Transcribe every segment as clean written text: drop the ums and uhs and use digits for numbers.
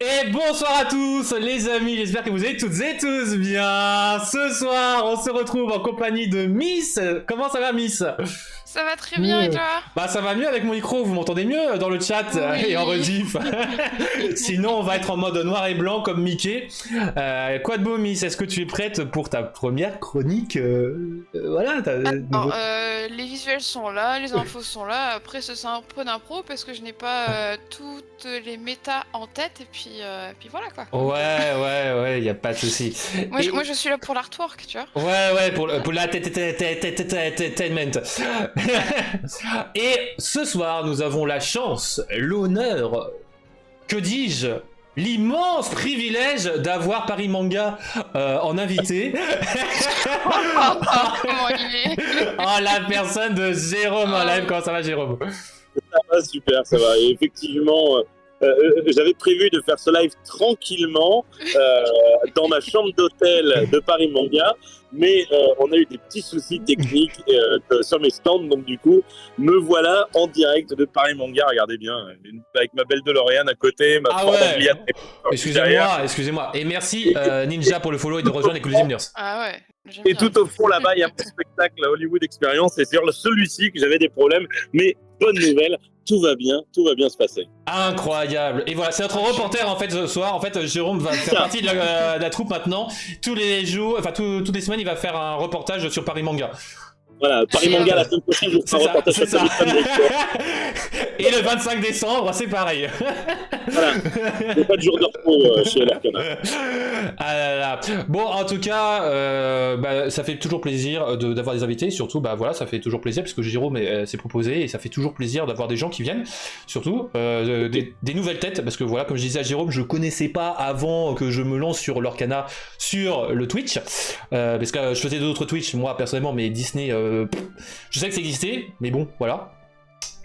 Et bonsoir à tous les amis, j'espère que vous allez toutes et tous bien. Ce soir, on se retrouve en compagnie de Miss. Comment ça va Miss? Ça va très bien et toi? Bah ça va mieux avec mon micro, vous m'entendez mieux dans le chat Oui. et en rediff. Sinon on va être en mode noir et blanc comme Mickey. Quoi de beau Miss, est-ce que tu es prête pour ta première chronique Voilà, les visuels sont là, les infos sont là, après c'est un peu d'impro parce que je n'ai pas toutes les méta en tête et puis voilà quoi. Ouais, y a pas de souci. Moi je suis là pour l'artwork, tu vois. Ouais, pour la entertainment. Et ce soir, nous avons la chance, l'honneur, que dis-je, l'immense privilège d'avoir Paris Manga en invité. Comment il est? Oh, la personne de Jérôme en live. Comment ça va, Jérôme? Ça va, super, ça va. Et effectivement, j'avais prévu de faire ce live tranquillement dans ma chambre d'hôtel de Paris Manga, mais on a eu des petits soucis techniques sur mes stands, donc du coup, me voilà en direct de Paris Manga. Regardez bien, avec ma belle DeLorean à côté, ma Ford Anglia. Excusez-moi. Et merci Ninja pour le follow et de rejoindre les Cool Nurse. Ah ouais. Et tout au fond là-bas, il y a un petit spectacle Hollywood Experience, et c'est sur celui-ci que j'avais des problèmes, mais bonne nouvelle. Tout va bien se passer. Incroyable. Et voilà, c'est notre reporter en fait ce soir. En fait, Jérôme va faire partie de la troupe maintenant. Tous les jours, enfin toutes les semaines, il va faire un reportage sur Paris Manga. Voilà, Paris Manga la semaine prochaine, je ferai un reportage sur Paris Manga. Et le 25 décembre, c'est pareil. Voilà, il n'y a pas de jour de repos chez l'Arcana. Ah là là. Bon, en tout cas, ça fait toujours plaisir d'avoir des invités. Surtout, voilà, ça fait toujours plaisir parce que Jérôme s'est proposé et ça fait toujours plaisir d'avoir des gens qui viennent. Surtout des nouvelles têtes parce que voilà, comme je disais à Jérôme, je connaissais pas avant que je me lance sur l'Arcana sur le Twitch parce que je faisais d'autres Twitch moi personnellement, mais Disney, je sais que ça existait, mais bon, voilà.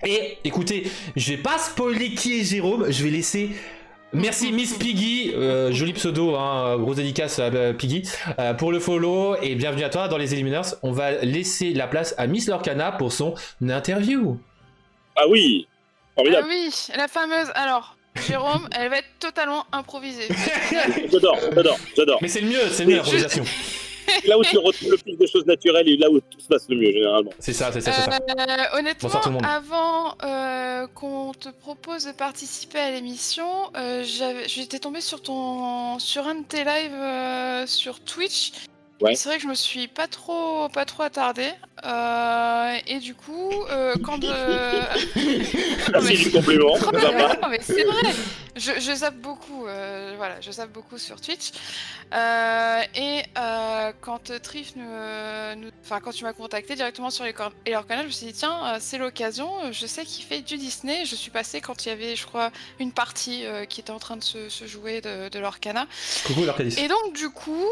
Et écoutez, je vais pas spoiler qui est Jérôme, je vais laisser. Merci Miss Piggy, joli pseudo, hein, grosse dédicace à Piggy, pour le follow et bienvenue à toi dans les Eliminers. On va laisser la place à Miss Lorcana pour son interview. Ah oui, formidable. Ah oui, la fameuse. Alors, Jérôme, elle va être totalement improvisée. J'adore. Mais c'est le mieux l'improvisation. Là où tu retrouves le plus de choses naturelles et là où tout se passe le mieux généralement. C'est ça. Honnêtement, avant qu'on te propose de participer à l'émission, j'étais tombée sur un de tes lives sur Twitch. Ouais. Et c'est vrai que je me suis pas trop attardée. Et du coup, quand Merci du compliment. non, mais c'est vrai. Je zappe beaucoup. Je zappe beaucoup sur Twitch. Quand Trif quand tu m'as contacté directement sur leur canal, je me suis dit tiens, c'est l'occasion. Je sais qu'il fait du Disney. Je suis passée quand il y avait, je crois, une partie qui était en train de se jouer de l'Orcana. Coucou l'Orcadis. Et donc du coup,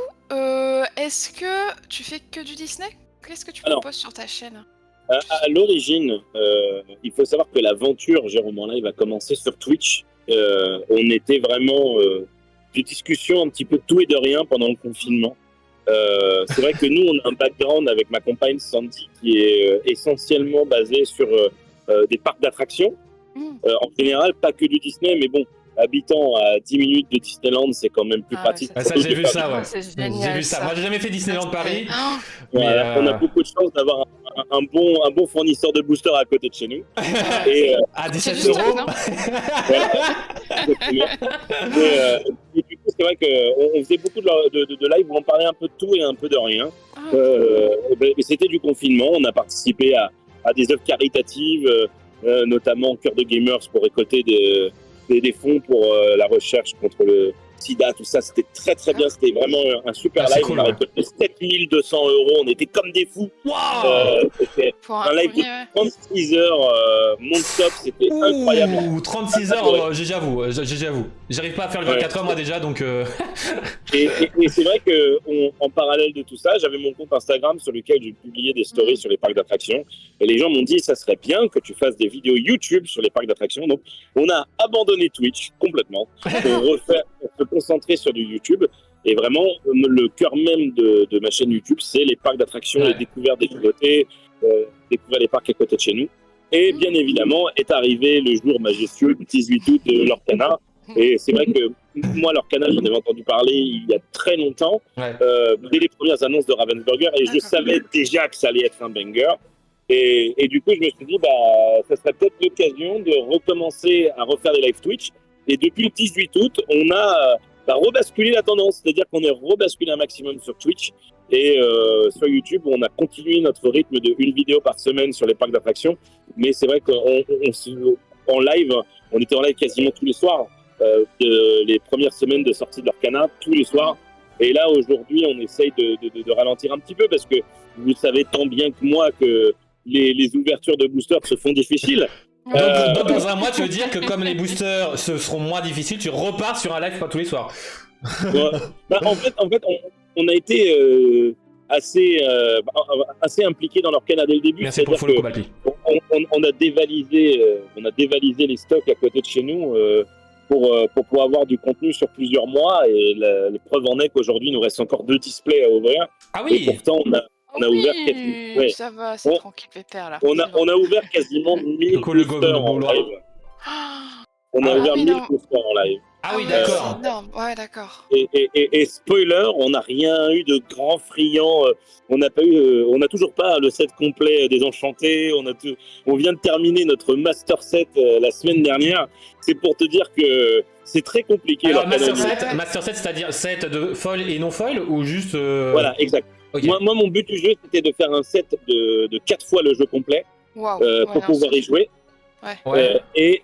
est-ce que tu fais que du Disney? Qu'est-ce que tu proposes sur ta chaîne? À l'origine, il faut savoir que l'aventure Jérôme en live a commencé sur Twitch. On était vraiment des discussions un petit peu de tout et de rien pendant le confinement. C'est vrai que nous, on a un background avec ma compagne Sandy qui est essentiellement basé sur des parcs d'attractions. En général, pas que du Disney, mais bon, habitant à 10 minutes de Disneyland, c'est quand même plus pratique. Ça, j'ai vu ça, ouais. J'ai vu ça. Moi, j'ai jamais fait Disneyland Paris. Voilà, on a beaucoup de chance d'avoir un bon fournisseur de boosters à côté de chez nous. À 17 €. Et du coup, c'est vrai qu'on faisait beaucoup de live où on parlait un peu de tout et un peu de rien. C'était du confinement. On a participé à des œuvres caritatives, notamment Cœur de Gamers pour récolter des fonds pour la recherche contre le sida, tout ça, c'était très très bien, c'était vraiment un super live, cool, on a récolté 7200 €, on était comme des fous. C'était un live de 36 heures, non-stop, c'était incroyable. 36 heures, j'avoue, j'arrive pas à faire le 24 heures moi déjà, donc... Et c'est vrai qu'en parallèle de tout ça, j'avais mon compte Instagram sur lequel je publiais des stories sur les parcs d'attractions, et les gens m'ont dit ça serait bien que tu fasses des vidéos YouTube sur les parcs d'attractions, donc on a abandonné Twitch complètement pour se concentrer sur du YouTube. Et vraiment, le cœur même de ma chaîne YouTube, c'est les parcs d'attractions, les découvertes des nouveautés, découvrir les parcs à côté de chez nous. Et bien évidemment, est arrivé le jour majestueux, le 18 août de l'Orcana. Et c'est vrai que moi, leur canal, j'en avais entendu parler il y a très longtemps, dès les premières annonces de Ravensburger, et je savais déjà que ça allait être un banger. Et du coup, je me suis dit, ça serait peut-être l'occasion de recommencer à refaire des live Twitch. Et depuis le 18 août, on a rebasculé la tendance, c'est-à-dire qu'on est rebasculé un maximum sur Twitch. Et sur YouTube, on a continué notre rythme de une vidéo par semaine sur les parcs d'attractions. Mais c'est vrai qu'en live, on était en live quasiment tous les soirs. Les premières semaines de sortie de leur canal, tous les soirs. Et là, aujourd'hui, on essaye de ralentir un petit peu parce que vous savez tant bien que moi que les ouvertures de boosters se font difficiles. Donc dans un mois, tu veux dire que comme les boosters se seront moins difficiles, tu repars sur un live pas tous les soirs. En fait, on a été assez impliqués dans leur canal dès le début. Merci pour le follow, Cobalti. On a dévalisé les stocks à côté de chez nous pour pouvoir avoir du contenu sur plusieurs mois. Et la preuve en est qu'aujourd'hui, il nous reste encore 2 displays à ouvrir. Ah oui. Et pourtant, on a ouvert quasiment... Ça va, c'est tranquille, pépère là. On a ouvert quasiment 1000 boosters en live. On a ouvert 1000 boosters en live. Ah oui, d'accord. C'est énorme, ouais, d'accord. Et spoiler, on n'a rien eu de grand friand. On n'a toujours pas le set complet des Enchantés. On vient de terminer notre master set la semaine dernière. C'est pour te dire que c'est très compliqué. Alors master set, c'est-à-dire set de foil et non foil ou juste Voilà, exact. Okay. Moi, mon but du jeu, c'était de faire un set de 4 fois le jeu complet pour pouvoir y jouer. Et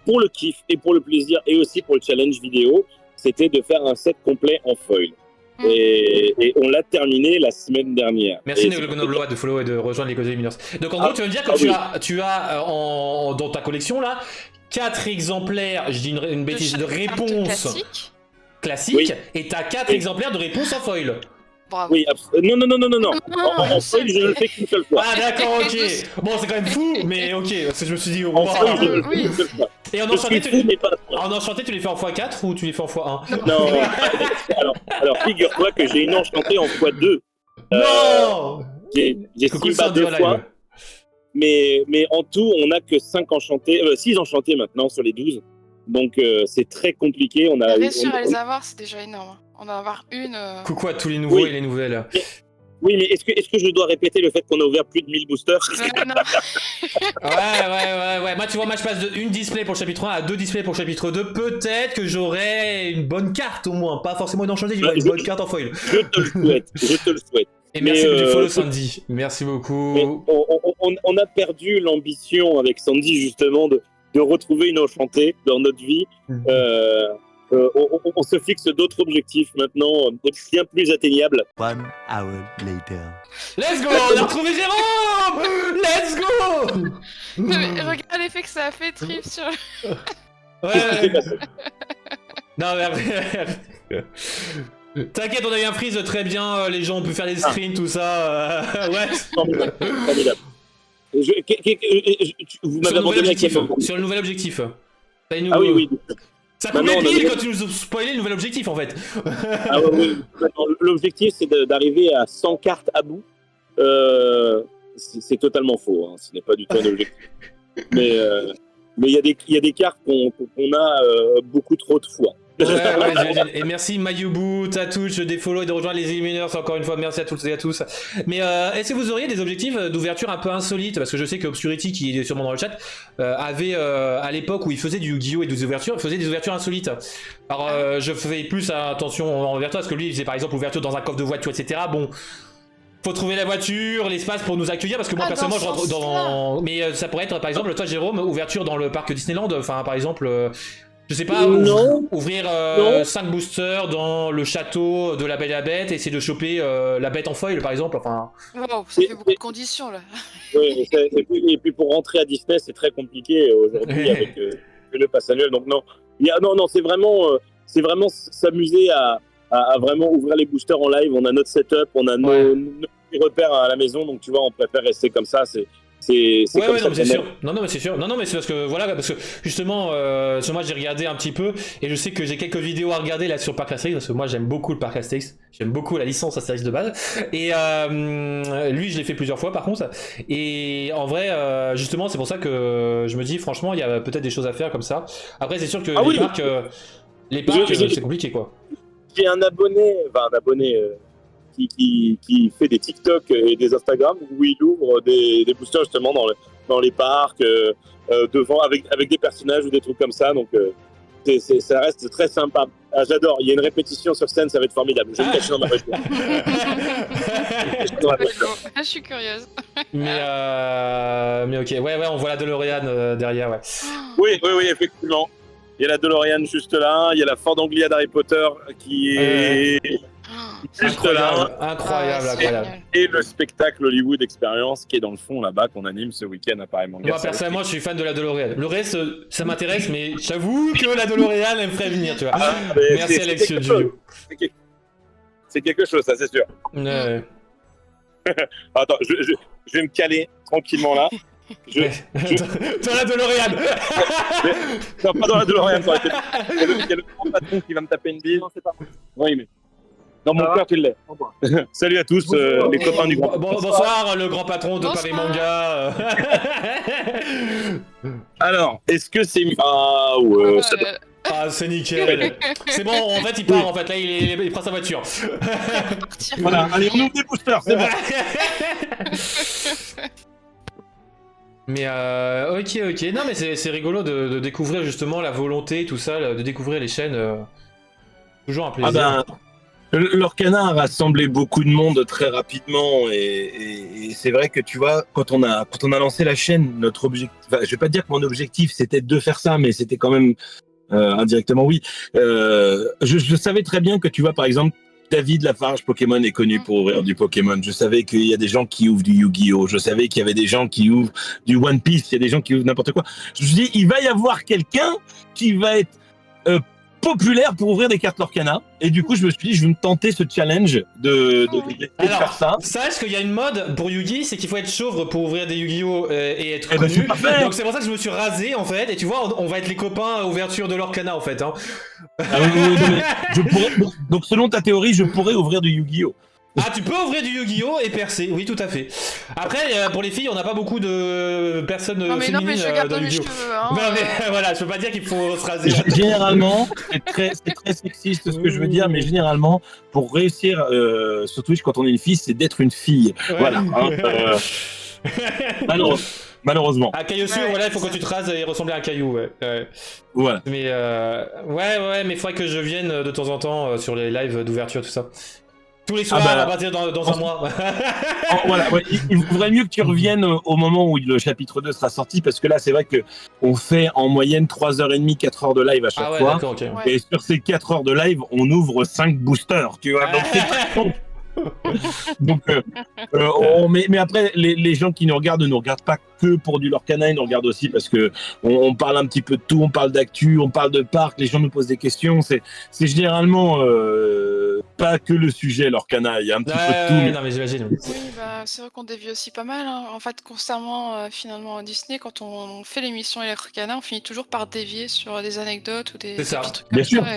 pour le kiff et pour le plaisir et aussi pour le challenge vidéo, c'était de faire un set complet en foil. Et on l'a terminé la semaine dernière. Merci Nogloa de follow et de rejoindre les Cozy Miners. Donc en gros, tu veux me dire que tu as dans ta collection là 4 exemplaires, je dis une bêtise, de réponses classiques et tu as 4 exemplaires de réponses en foil. Bravo. Oui, non. En foil, je ne le fais qu'une seule fois. Ah d'accord, ok. Bon, c'est quand même fou, mais ok, parce que je me suis dit... En foil, je ne le fais qu'une seule fois. Et en enchanté, tu les fais en x4 ou tu les fais en x1? Non, alors figure-toi que j'ai une enchantée en x2. Non. J'ai Simba 2 fois. Mais en tout, on n'a que 6 enchantés maintenant sur les 12. Donc c'est très compliqué. Réussir à les avoir, c'est déjà énorme. On va en avoir une. Coucou à tous les nouveaux et les nouvelles. Oui, mais est-ce que je dois répéter le fait qu'on a ouvert plus de 1000 boosters? Non. Ouais. Moi, tu vois, je passe de une display pour le chapitre 1 à 2 displays pour le chapitre 2. Peut-être que j'aurai une bonne carte au moins. Pas forcément une enchantée, j'aurai une bonne carte en foil. Je te le souhaite. Et merci du follow, Sandy. Merci beaucoup. On a perdu l'ambition avec Sandy, justement, de retrouver une enchantée dans notre vie. On se fixe d'autres objectifs maintenant, bien plus atteignables. 1 hour later. Let's go, on a retrouvé Jérôme. Let's go. Mais regarde l'effet que ça a fait, Trip sur... Ouais. Non mais après... T'inquiète, on a eu un freeze très bien, les gens ont pu faire des screens, tout ça. Ouais. Formidable. Vous m'avez abandonné sur le nouvel objectif. Ah oui. Ça coupe les pieds quand tu nous spoilais le nouvel objectif en fait. Ah oui. L'objectif c'est d'arriver à 100 cartes à bout. C'est totalement faux, hein. Ce n'est pas du tout un objectif. Mais il y a des cartes qu'on a beaucoup trop de fois. Ouais, et merci Mayubu, Tatouche, des follow et de rejoindre les Eliminers encore une fois, merci à toutes et à tous. Mais est-ce que vous auriez des objectifs d'ouverture un peu insolites? Parce que je sais que Obscurity, qui est sûrement dans le chat, avait à l'époque où il faisait du Yu-Gi-Oh et des ouvertures, faisait des ouvertures insolites. Alors je fais plus attention en ouverture, parce que lui il faisait par exemple ouverture dans un coffre de voiture, etc. Bon, faut trouver la voiture, l'espace pour nous accueillir, parce que moi personnellement je rentre dans... Mais ça pourrait être par exemple, toi Jérôme, ouverture dans le parc Disneyland, enfin par exemple... Je sais pas, ouvrir 5 boosters dans le château de la Belle et la Bête, essayer de choper la bête en foil par exemple, enfin... Wow, ça fait beaucoup de conditions là. Oui, et puis pour rentrer à Disney c'est très compliqué aujourd'hui avec le pass annuel, donc non. Non, c'est vraiment s'amuser à vraiment ouvrir les boosters en live, on a notre setup, on a nos repères à la maison, donc tu vois, on préfère rester comme ça, c'est ouais, comme ouais, ça non, c'est sûr. Non, mais c'est sûr. Non, mais c'est parce que voilà, parce que justement, moi j'ai regardé un petit peu et je sais que j'ai quelques vidéos à regarder là sur le parc Astérix parce que moi j'aime beaucoup le parc Astérix, j'aime beaucoup la licence Astérix de base. Et lui, je l'ai fait plusieurs fois par contre. Et en vrai, justement, c'est pour ça que je me dis, franchement, il y a peut-être des choses à faire comme ça. Après, c'est sûr que les parcs. Les parcs, J'ai- c'est compliqué, quoi. J'ai un abonné, qui fait des TikTok et des Instagram où il ouvre des boosters justement dans les parcs, devant avec des personnages ou des trucs comme ça. Donc ça reste très sympa. Ah, j'adore. Il y a une répétition sur scène, ça va être formidable. Je vais me cacher dans ma voiture. Je suis curieuse. Mais ok, ouais, on voit la DeLorean derrière, ouais. Oui, effectivement. Il y a la DeLorean juste là. Il y a la Ford Anglia d'Harry Potter qui est juste là. Incroyable. Génial. Et le spectacle Hollywood Experience qui est dans le fond là-bas qu'on anime ce week-end à Paris Manga. Moi, personnellement, je suis fan de la DeLorean. Le reste, ça m'intéresse, mais j'avoue que la DeLorean, elle me ferait venir, tu vois. Merci, Alexio Giulio. C'est quelque chose, ça, c'est sûr. Ouais. Attends, je vais me caler tranquillement là. Dans la DeLorean. Non, pas dans la DeLorean, ça aurait été... Il y a le grand patron qui va me taper une bille. Non, c'est pas moi. Oui, mais... Dans mon cœur, tu l'es. Salut à tous, les copains du grand patron. Bonsoir, le grand patron de Paris Manga. Alors, est-ce que c'est... Ah, ouais, ça doit... Ah, c'est nickel. C'est bon, en fait, il part, en fait. Là, il prend sa voiture. Voilà, allez, on ouvre des boosters, c'est bon. Mais ok. Non, mais c'est rigolo de découvrir justement la volonté, tout ça, de découvrir les chaînes. Toujours un plaisir. L'Orcana a rassemblé beaucoup de monde très rapidement et c'est vrai que tu vois, quand on a lancé la chaîne, notre objectif, enfin, je vais pas dire que mon objectif c'était de faire ça, mais c'était quand même indirectement oui. Je savais très bien que tu vois, par exemple, David Lafarge Pokémon est connu pour ouvrir du Pokémon. Je savais qu'il y a des gens qui ouvrent du Yu-Gi-Oh! Je savais qu'il y avait des gens qui ouvrent du One Piece. Il y a des gens qui ouvrent n'importe quoi. Je me suis dit, il va y avoir quelqu'un qui va être populaire pour ouvrir des cartes Lorcana. Et du coup, je me suis dit, je vais me tenter ce challenge de faire ça. Sache qu'il y a une mode pour Yu-Gi, c'est qu'il faut être chauve pour ouvrir des Yu-Gi-Oh! Et être Eh ben, connu. c'est parfait. Donc c'est pour ça que je me suis rasé, en fait. Et tu vois, on va être les copains à ouverture de Lorcana, en fait. Hein. Ah oui, donc selon ta théorie, je pourrais ouvrir du Yu-Gi-Oh! Ah, tu peux ouvrir du Yu-Gi-Oh! Et percer, oui, tout à fait. Après, pour les filles, on n'a pas beaucoup de personnes féminines Non, mais je garde dans mes Yu-Gi-Oh! cheveux. Hein, Non, mais voilà, je peux pas dire qu'il faut se raser. Généralement, c'est très sexiste ce que je veux dire, mais généralement, pour réussir sur Twitch quand on est une fille, c'est d'être une fille. Ouais. Voilà. Malheureusement. À Caillossure, Ouais, voilà, il faut que tu te rases et ressembler à un caillou, ouais. Voilà. Mais ouais, mais il faudrait que je vienne de temps en temps sur les lives d'ouverture, tout ça. Tous les soirs, à partir dans un mois. Voilà, ouais, il vaudrait mieux que tu reviennes au moment où le chapitre 2 sera sorti, parce que là, c'est vrai qu'on fait en moyenne 3h30, 4h de live à chaque fois. D'accord, ok. Ouais. Et sur ces 4 heures de live, on ouvre 5 boosters, tu vois. Donc, c'est très long. Donc, mais après, les gens qui nous regardent ne nous regardent pas que pour du Lorcana, ils nous regardent aussi parce que on parle un petit peu de tout, on parle d'actu, on parle de parc, les gens nous posent des questions. C'est généralement pas que le sujet Lorcana, il y a un petit peu de tout. Non, mais j'imagine. Oui, bah, c'est vrai qu'on dévie aussi pas mal. Hein. En fait, concernant finalement Disney, quand on fait l'émission Electrocana, on finit toujours par dévier sur des anecdotes ou des C'est ça. petits trucs Bien comme sûr. ça.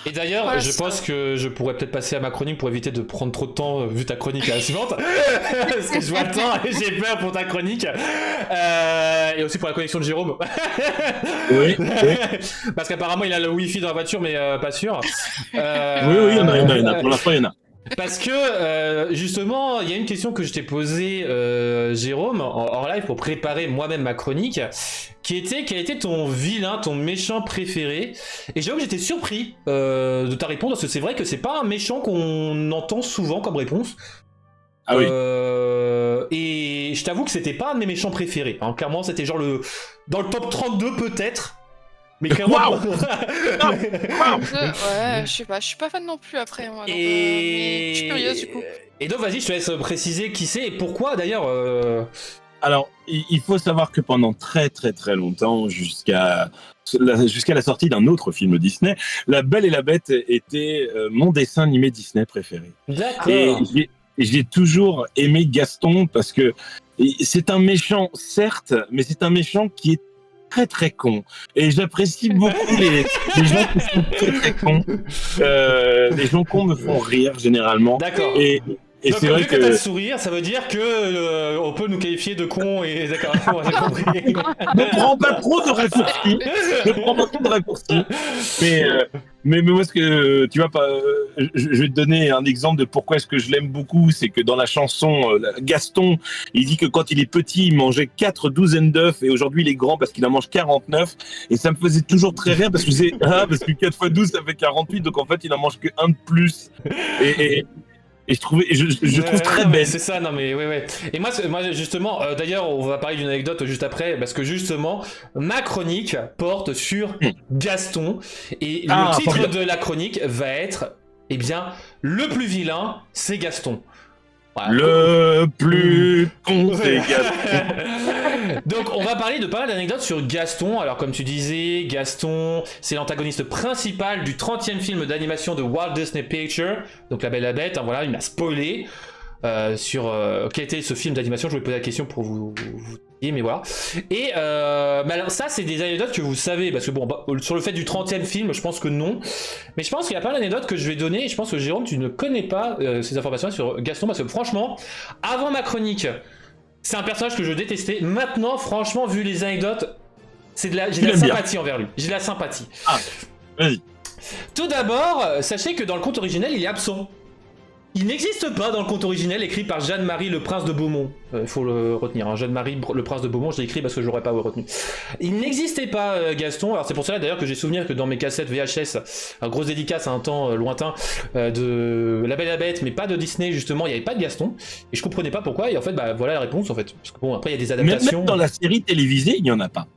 Et d'ailleurs, Voilà, je c'est pense ça. que je pourrais peut-être passer à ma chronique pour éviter de prendre trop de temps vu ta chronique à la suivante. Parce que je vois le temps et j'ai peur pour ta chronique. Et aussi pour la connexion de Jérôme. Oui. Parce qu'apparemment il a le wifi dans la voiture, mais pas sûr. Oui, il y en a. Pour l'instant, il y en a. Parce que justement, il y a une question que je t'ai posée, Jérôme, hors live pour préparer moi-même ma chronique, qui était quel était ton vilain, ton méchant préféré. Et j'avoue que j'étais surpris de ta réponse, parce que c'est vrai que c'est pas un méchant qu'on entend souvent comme réponse. Ah oui. Et je t'avoue que c'était pas un de mes méchants préférés. Hein. Clairement, c'était genre dans le top 32 peut-être. Mais clairement. Ouais, je sais pas, je suis pas fan non plus après. Moi, donc, mais je suis curieuse du coup. Et donc, vas-y, je te laisse préciser qui c'est et pourquoi d'ailleurs. Alors, il faut savoir que pendant très très très longtemps, jusqu'à la sortie d'un autre film Disney, La Belle et la Bête était mon dessin animé Disney préféré. D'accord. Et j'ai toujours aimé Gaston parce que c'est un méchant, certes, mais c'est un méchant qui est très très con. Et j'apprécie beaucoup les gens qui sont très très cons. Les gens cons me font rire généralement. D'accord. Et Et Donc, c'est vu vrai que t'as le que sourire, ça veut dire que on peut nous qualifier de cons et d'accord, j'ai compris. ne prends pas trop de raccourcis. Ne prends pas trop de raccourcis. Mais moi, ce que tu vois, je vais te donner un exemple de pourquoi est-ce que je l'aime beaucoup. C'est que dans la chanson, Gaston, il dit que quand il est petit, il mangeait 4 douzaines d'œufs et aujourd'hui, il est grand parce qu'il en mange 49. Et ça me faisait toujours très rire parce que parce que 4 x 12, ça fait 48. Donc en fait, il en mange que un de plus. Et je trouve très non, mais belle. c'est ça, non mais ouais. Et moi justement, d'ailleurs, on va parler d'une anecdote juste après, parce que justement, ma chronique porte sur Gaston, et le titre formidable. de la chronique va être, eh bien, le plus vilain, c'est Gaston. Voilà. Le plus con, c'est Ouais. Gaston. Donc on va parler de pas mal d'anecdotes sur Gaston. Alors comme tu disais, Gaston, c'est l'antagoniste principal du 30e film d'animation de Walt Disney Pictures, donc La Belle et la Bête, hein, voilà, il m'a spoilé sur quel était ce film d'animation. Je voulais poser la question pour vous dire, mais voilà. Et mais alors ça c'est des anecdotes que vous savez, parce que bon, sur le fait du 30e film, je pense que non, mais je pense qu'il y a pas mal d'anecdotes que je vais donner, et je pense que Jérôme, tu ne connais pas ces informations sur Gaston, parce que franchement, avant ma chronique, c'est un personnage que je détestais. Maintenant, franchement, vu les anecdotes, j'ai de la sympathie envers lui. J'ai de la sympathie. Ah, vas-y. Tout d'abord, sachez que dans le conte originel, il est absent. Il n'existe pas dans le conte originel écrit par Jeanne-Marie le Prince de Beaumont. Il faut le retenir, hein. Jeanne-Marie le Prince de Beaumont, je l'ai écrit parce que j'aurais pas retenu. Il n'existait pas Gaston, alors c'est pour cela d'ailleurs que j'ai souvenir que dans mes cassettes VHS, un grosse dédicace à un temps lointain de La Belle et la Bête, mais pas de Disney justement, il n'y avait pas de Gaston. Et je comprenais pas pourquoi, et en fait, bah voilà la réponse en fait. Parce que bon, après il y a des adaptations. Même dans la série télévisée, il n'y en a pas.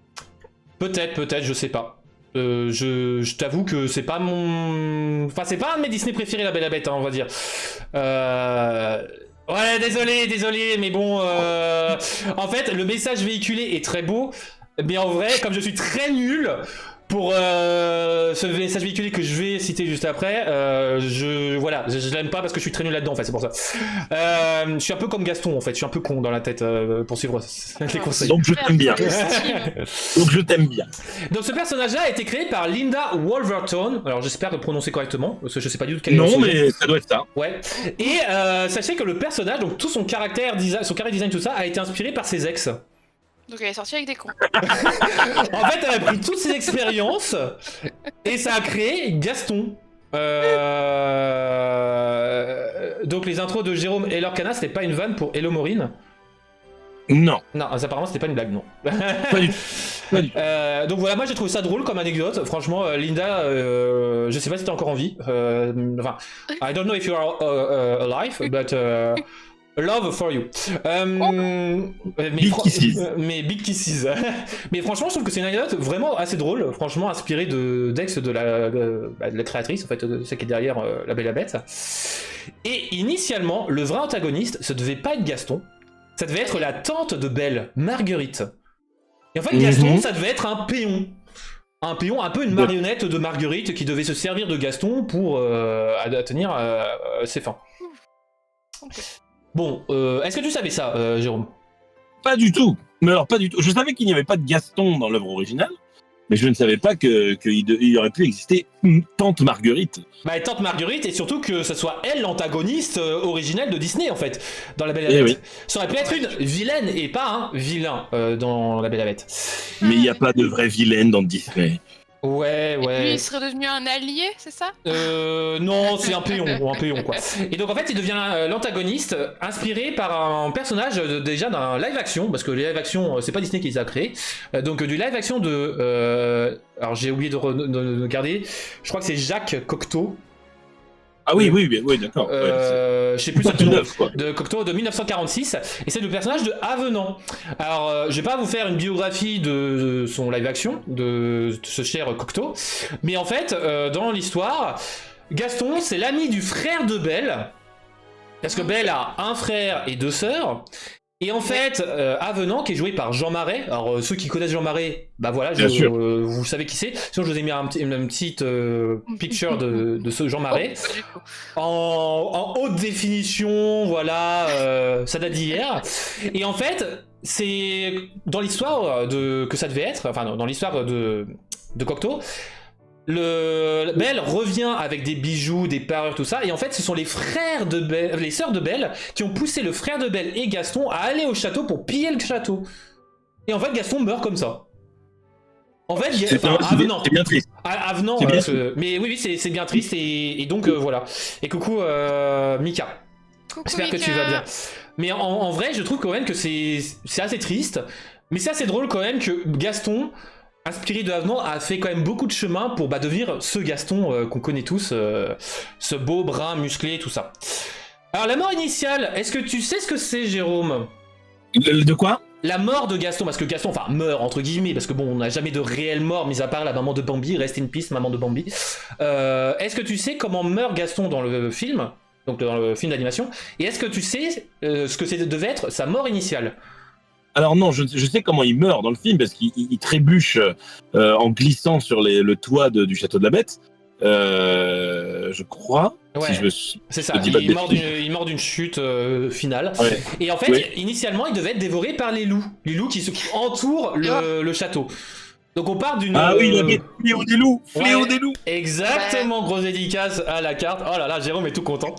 Peut-être, je sais pas. Je t'avoue que c'est pas mon... Enfin, c'est pas un de mes Disney préférés, La Belle et la Bête, hein, on va dire. Ouais, désolé, mais bon... En fait, le message véhiculé est très beau, mais en vrai, comme je suis très nul pour ce message véhiculé que je vais citer juste après, je l'aime pas parce que je suis très nul là-dedans, en fait, c'est pour ça. Je suis un peu comme Gaston, en fait, je suis un peu con dans la tête pour suivre les conseils. Donc je t'aime bien. Donc je t'aime bien. Donc ce personnage-là a été créé par Linda Wolverton. Alors j'espère le prononcer correctement, parce que je sais pas du tout quel est Non, son nom. mais ça doit être ça. Ouais. Et sachez que le personnage, donc tout son caractère design, tout ça, a été inspiré par ses ex. Donc elle est sortie avec des cons. En fait, elle a pris toutes ses expériences et ça a créé Gaston. Donc les intros de Jérôme et Lorcana, c'était pas une vanne pour Hello Maureen. Non, Non, apparemment c'était pas une blague, non. pas du tout. Pas du tout. Donc voilà, moi j'ai trouvé ça drôle comme anecdote. Franchement, Linda, je sais pas si t'es encore en vie. Enfin, I don't know if you are alive, but love for you. Big kisses. Mais big kisses. Mais franchement, je trouve que c'est une anecdote vraiment assez drôle. Franchement, inspirée d'ex de la créatrice, en fait, de celle qui est derrière La Belle et la Bête. Et initialement, le vrai antagoniste, ça devait pas être Gaston. Ça devait être la tante de Belle, Marguerite. Et en fait, Gaston, ça devait être un péon. Un péon, un peu une marionnette de Marguerite qui devait se servir de Gaston pour tenir ses fins. Okay. Bon, est-ce que tu savais ça, Jérôme? Pas du tout. Mais alors, pas du tout. Je savais qu'il n'y avait pas de Gaston dans l'œuvre originale, mais je ne savais pas qu'il aurait pu exister une tante Marguerite. Bah, tante Marguerite, et surtout que ce soit elle l'antagoniste originelle de Disney, en fait, dans La Belle et la Bête. Oui. Ça aurait pu être une vilaine et pas un vilain dans La Belle et la Bête. Mais il n'y a pas de vraie vilaine dans Disney. Ouais. Lui, il serait devenu un allié, c'est ça? Non, c'est un péon, quoi. Et donc en fait, il devient l'antagoniste inspiré par un personnage déjà d'un live action, parce que les live action, c'est pas Disney qui les a créés. Donc du live action de... alors j'ai oublié de garder, je crois que c'est Jacques Cocteau. Ah oui, d'accord. Je sais plus Pas son nom, neuf, quoi. de Cocteau de 1946, et c'est le personnage de Avenant. Alors, je vais pas vous faire une biographie de son live action, de ce cher Cocteau, mais en fait, dans l'histoire, Gaston, c'est l'ami du frère de Belle, parce que Belle a un frère et deux sœurs. Et en fait, Avenant, qui est joué par Jean Marais, alors ceux qui connaissent Jean Marais, bah voilà, vous savez qui c'est. Sinon, je vous ai mis une petite picture de ce Jean Marais. En haute définition, voilà, ça date d'hier. Et en fait, c'est dans l'histoire que ça devait être, enfin dans l'histoire de Cocteau, Belle revient avec des bijoux, des parures, tout ça, et en fait ce sont les frères de Belle, les sœurs de Belle qui ont poussé le frère de Belle et Gaston à aller au château pour piller le château. Et en fait Gaston meurt comme ça. En fait, C'est bien triste. Avenant, C'est bien mais oui, c'est bien triste et donc voilà. Et coucou Mika. Coucou, J'espère que Mika. tu vas bien. Mais en vrai, je trouve quand même que c'est assez triste, mais c'est assez drôle quand même que Gaston, inspiré de Avenant, a fait quand même beaucoup de chemin pour devenir ce Gaston qu'on connaît tous, ce beau brun musclé, tout ça. Alors la mort initiale, est-ce que tu sais ce que c'est, Jérôme? De quoi? La mort de Gaston, parce que Gaston, enfin, meurt entre guillemets, parce que bon, on n'a jamais de réelle mort, mis à part la maman de Bambi, rest in peace, maman de Bambi. Est-ce que tu sais comment meurt Gaston dans le film, donc dans le film d'animation, et est-ce que tu sais ce que devait être sa mort initiale? Alors non, je sais comment il meurt dans le film, parce qu'il trébuche en glissant sur le toit du château de la Bête, je crois. Ouais, si je me... c'est ça, je dis pas de il meurt d'une chute finale. Ouais. Et en fait, Oui. initialement, il devait être dévoré par les loups qui entourent le château. Donc on part d'une... Ah oui, le fléau des loups, fléau Ouais. des loups. Exactement, grosse dédicace à la carte. Oh là là, Jérôme est tout content.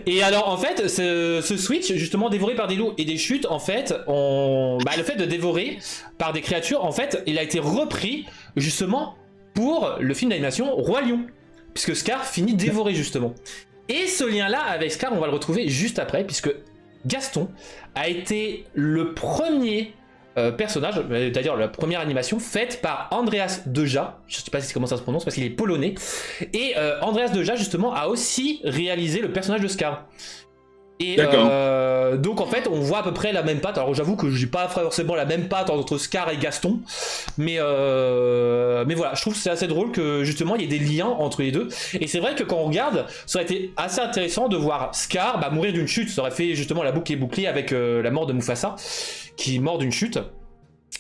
Et alors, en fait, ce switch, justement, dévoré par des loups et des chutes, en fait, le fait de dévorer par des créatures, en fait, il a été repris, justement, pour le film d'animation Roi Lion. Puisque Scar finit dévoré, justement. Et ce lien-là avec Scar, on va le retrouver juste après, puisque Gaston a été le premier... personnage, c'est-à-dire la première animation faite par Andreas Deja, je sais pas comment ça se prononce parce qu'il est polonais, et Andreas Deja justement a aussi réalisé le personnage de Scar. Et donc en fait on voit à peu près la même patte. Alors j'avoue que j'ai pas forcément la même patte entre Scar et Gaston, mais voilà, je trouve que c'est assez drôle que justement il y ait des liens entre les deux. Et c'est vrai que quand on regarde, ça aurait été assez intéressant de voir Scar mourir d'une chute. Ça aurait fait justement la boucle est bouclée avec la mort de Mufasa, qui meurt d'une chute.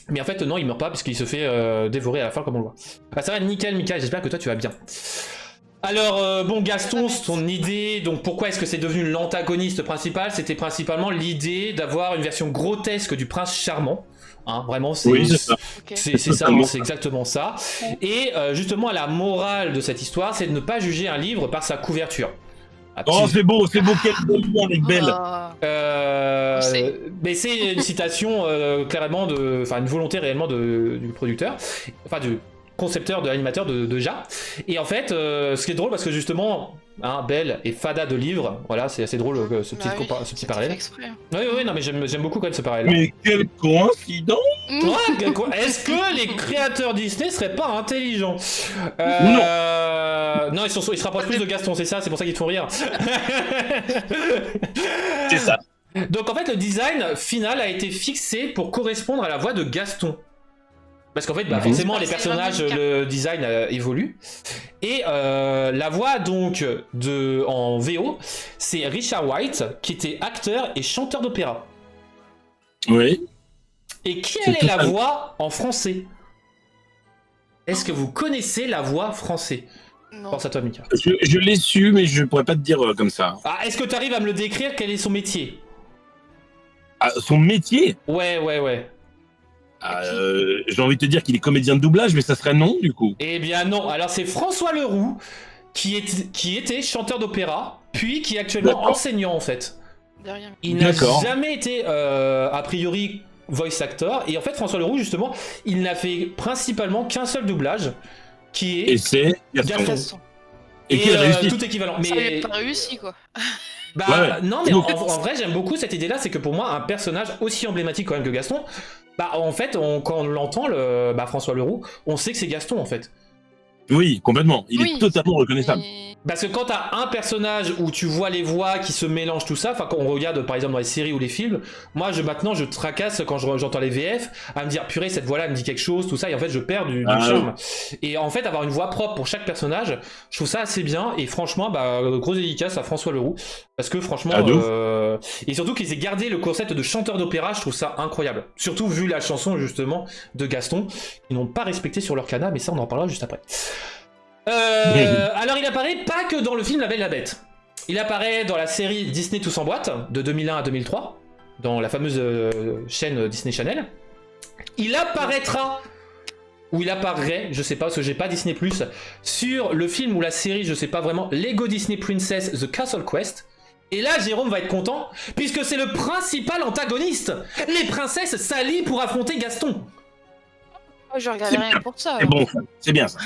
Mais en fait non, il meurt pas parce qu'il se fait dévorer à la fin comme on le voit. Bah ça va nickel Mika, j'espère que toi tu vas bien. Alors bon, Gaston, son idée, donc pourquoi est-ce que c'est devenu l'antagoniste principal? C'était principalement l'idée d'avoir une version grotesque du prince charmant. Hein, vraiment, c'est Oui, c'est ça. Ok. c'est ça, hein, c'est exactement ça. Et justement, la morale de cette histoire, c'est de ne pas juger un livre par sa couverture. Un Oh, petit- c'est beau, quel beau lien avec Belle. On sait. Mais c'est une citation clairement enfin une volonté réellement du producteur, enfin du concepteur, de l'animateur de Ja. Et en fait, ce qui est drôle parce que justement, hein, Belle est fada de livres, voilà, c'est assez drôle ce petit, Bah oui, ce petit c'était parallèle. fait exprès. Oui, non, mais j'aime beaucoup quand même ce parallèle. Mais quelle coïncidence. Ouais, est-ce que les créateurs Disney seraient pas intelligents? Non, ils se rapprochent plus de Gaston, c'est ça, c'est pour ça qu'ils te font rire. C'est ça. Donc en fait, le design final a été fixé pour correspondre à la voix de Gaston. Parce qu'en fait, forcément, les C'est personnages, vraiment le design évolue. Et la voix donc en VO, c'est Richard White, qui était acteur et chanteur d'opéra. Oui. Et C'est quelle est tout la ça. voix en français? Est-ce que vous connaissez la voix français? Non. Pense à toi, Mika. Je l'ai su, mais je pourrais pas te dire comme ça. Ah, est-ce que tu arrives à me le décrire? Quel est son métier? Ah, son métier. Ouais. J'ai envie de te dire qu'il est comédien de doublage, mais ça serait non, du coup. Eh bien non, alors c'est François Leroux qui était chanteur d'opéra, puis qui est actuellement D'accord. enseignant en fait. Derrière. Il n'a D'accord. jamais été a priori voice actor, et en fait François Leroux justement, il n'a fait principalement qu'un seul doublage, qui Et est c'est Gaston. Gaston. Et quelle réussite. tout équivalent. Ça Mais avait pas réussi quoi. bah Ouais. non, mais Donc, en vrai j'aime beaucoup cette idée-là, c'est que pour moi un personnage aussi emblématique quand même que Gaston, bah en fait quand on l'entend François Leroux, on sait que c'est Gaston en fait. Oui, complètement. Il Oui. est totalement reconnaissable. Mais- Parce que quand t'as un personnage où tu vois les voix qui se mélangent, tout ça, enfin quand on regarde par exemple dans les séries ou les films, moi maintenant je tracasse quand j'entends les VF à me dire purée cette voix là me dit quelque chose, tout ça, et en fait je perds du charme. Et en fait avoir une voix propre pour chaque personnage, je trouve ça assez bien, et franchement grosse dédicace à François Leroux, parce que franchement, Ah, de ouf. et surtout qu'ils aient gardé le concept de chanteur d'opéra, je trouve ça incroyable. Surtout vu la chanson justement de Gaston, ils n'ont pas respecté sur leur canal, mais ça on en parlera juste après. Alors il apparaît pas que dans le film La Belle et la Bête. Il apparaît dans la série Disney Tous en boîte de 2001 à 2003, dans la fameuse chaîne Disney Channel. Il apparaîtra où il apparaît, je sais pas parce que j'ai pas Disney+, sur le film ou la série, je sais pas vraiment, Lego Disney Princess The Castle Quest. Et là, Jérôme va être content, puisque c'est le principal antagoniste. Les princesses s'allient pour affronter Gaston. Oh, je regardais rien pour ça. C'est bon, c'est bien ça.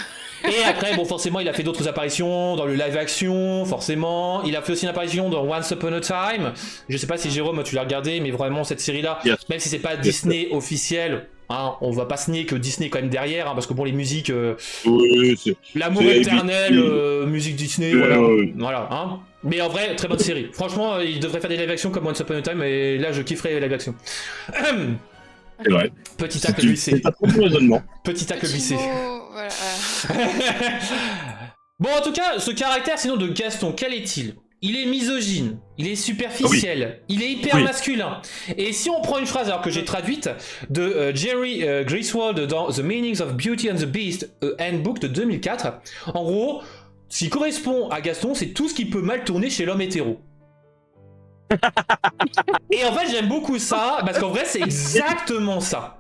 Et après, bon, forcément, il a fait d'autres apparitions dans le live action, forcément. Il a fait aussi une apparition dans Once Upon a Time. Je sais pas si Jérôme, tu l'as regardé, mais vraiment, cette série-là, Yes. même si c'est pas Disney officiel, hein, on va pas se nier que Disney est quand même derrière, hein, parce que bon, les musiques, Oui, c'est... l'amour c'est éternel, ABC. musique Disney, Ouais, voilà. ouais. Voilà, hein. Mais en vrai, très bonne série. Franchement, il devrait faire des live action comme Once Upon a Time, et là, je kifferais les live action. C'est vrai. Petit C'est tacle c'est glissé. pas trop de raisonnement. Petit tacle Petit glissé. mot, voilà. Bon, en tout cas, ce caractère, sinon, de Gaston, quel est-il? Il est misogyne, il est superficiel, il est hyper Oui. masculin. Et si on prend une phrase, alors que j'ai traduite, de Jerry Griswold dans The Meanings of Beauty and the Beast, Handbook de 2004, en gros, ce qui correspond à Gaston, c'est tout ce qui peut mal tourner chez l'homme hétéro. Et en fait, j'aime beaucoup ça, parce qu'en vrai, c'est exactement ça.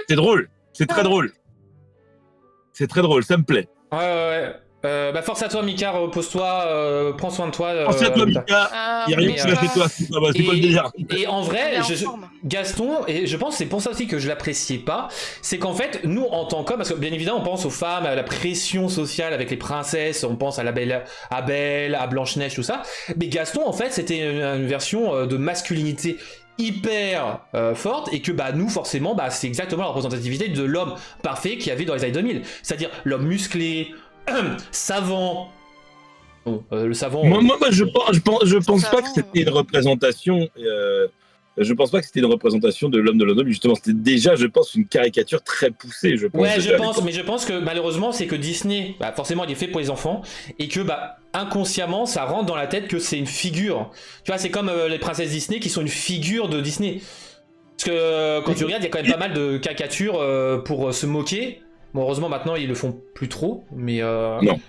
C'est drôle. C'est très drôle. C'est très drôle, ça me plaît. Ouais. Bah force à toi, Mika, repose-toi, prends soin de toi. Pense à toi, Mika. Mika. Il y a rien mais, qui va chez toi. C'est quoi le délire? Et en vrai, Elle est en forme. Gaston, et je pense que c'est pour ça aussi que je l'appréciais pas, c'est qu'en fait, nous en tant qu'hommes, parce que bien évidemment on pense aux femmes, à la pression sociale avec les princesses, on pense à la belle à Belle, à Blanche-Neige, tout ça, mais Gaston en fait c'était une version de masculinité hyper forte, et que bah nous forcément bah c'est exactement la représentativité de l'homme parfait qu'il y avait dans les années 2000, c'est-à-dire l'homme musclé, savant. Bon, le savant. Moi, je pense pas Savant, que c'était une représentation. Je pense pas que c'était une représentation de l'homme de l'homme. Justement, c'était déjà, je pense, une caricature très poussée. Je pense. Ouais, déjà, mais je pense que malheureusement, c'est que Disney, bah, forcément, il est fait pour les enfants, et que bah, inconsciemment, ça rentre dans la tête que c'est une figure. Tu vois, c'est comme les princesses Disney qui sont une figure de Disney. Parce que quand tu regardes, il y a quand même pas mal de caricatures pour se moquer. Bon, heureusement, maintenant, ils le font plus trop, mais... Non.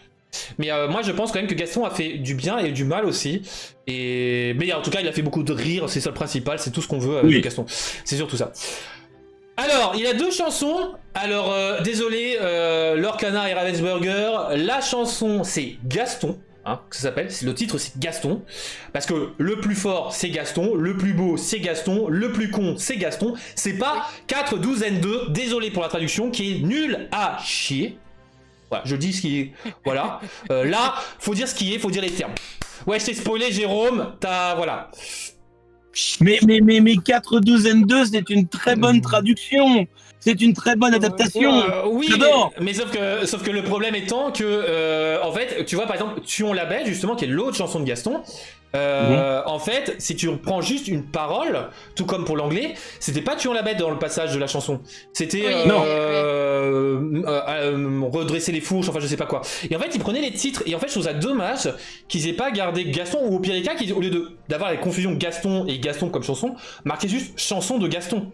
Mais moi, je pense quand même que Gaston a fait du bien et du mal aussi. Mais en tout cas, il a fait beaucoup de rire, c'est ça le principal, c'est tout ce qu'on veut avec Oui. Gaston. C'est surtout ça. Alors, il a deux chansons. Alors, désolé, Laure Canard et Ravensburger. La chanson, c'est Gaston. Hein, que ça s'appelle, le titre c'est Gaston, parce que le plus fort c'est Gaston, le plus beau c'est Gaston, le plus con c'est Gaston, c'est pas 4 12 N2, désolé pour la traduction qui est nul à chier. Voilà, je dis ce qui est. Voilà. Là, faut dire ce qui est, faut dire les termes. Ouais, je t'ai spoilé, Jérôme, t'as. Voilà. Mais 4-12N2, c'est une très bonne traduction. C'est une très bonne adaptation. Oui, J'adore. mais sauf que le problème étant que, en fait, tu vois, par exemple, Tuons la Bête, justement, qui est l'autre chanson de Gaston. En fait, si tu reprends juste une parole, tout comme pour l'anglais, c'était pas Tuons la Bête dans le passage de la chanson. C'était redresser les fourches, enfin je sais pas quoi. Et en fait, ils prenaient les titres, et en fait, je trouve ça dommage qu'ils aient pas gardé Gaston, ou au pire des cas, au lieu d'avoir la confusion Gaston et Gaston comme chanson, marqué juste chanson de Gaston.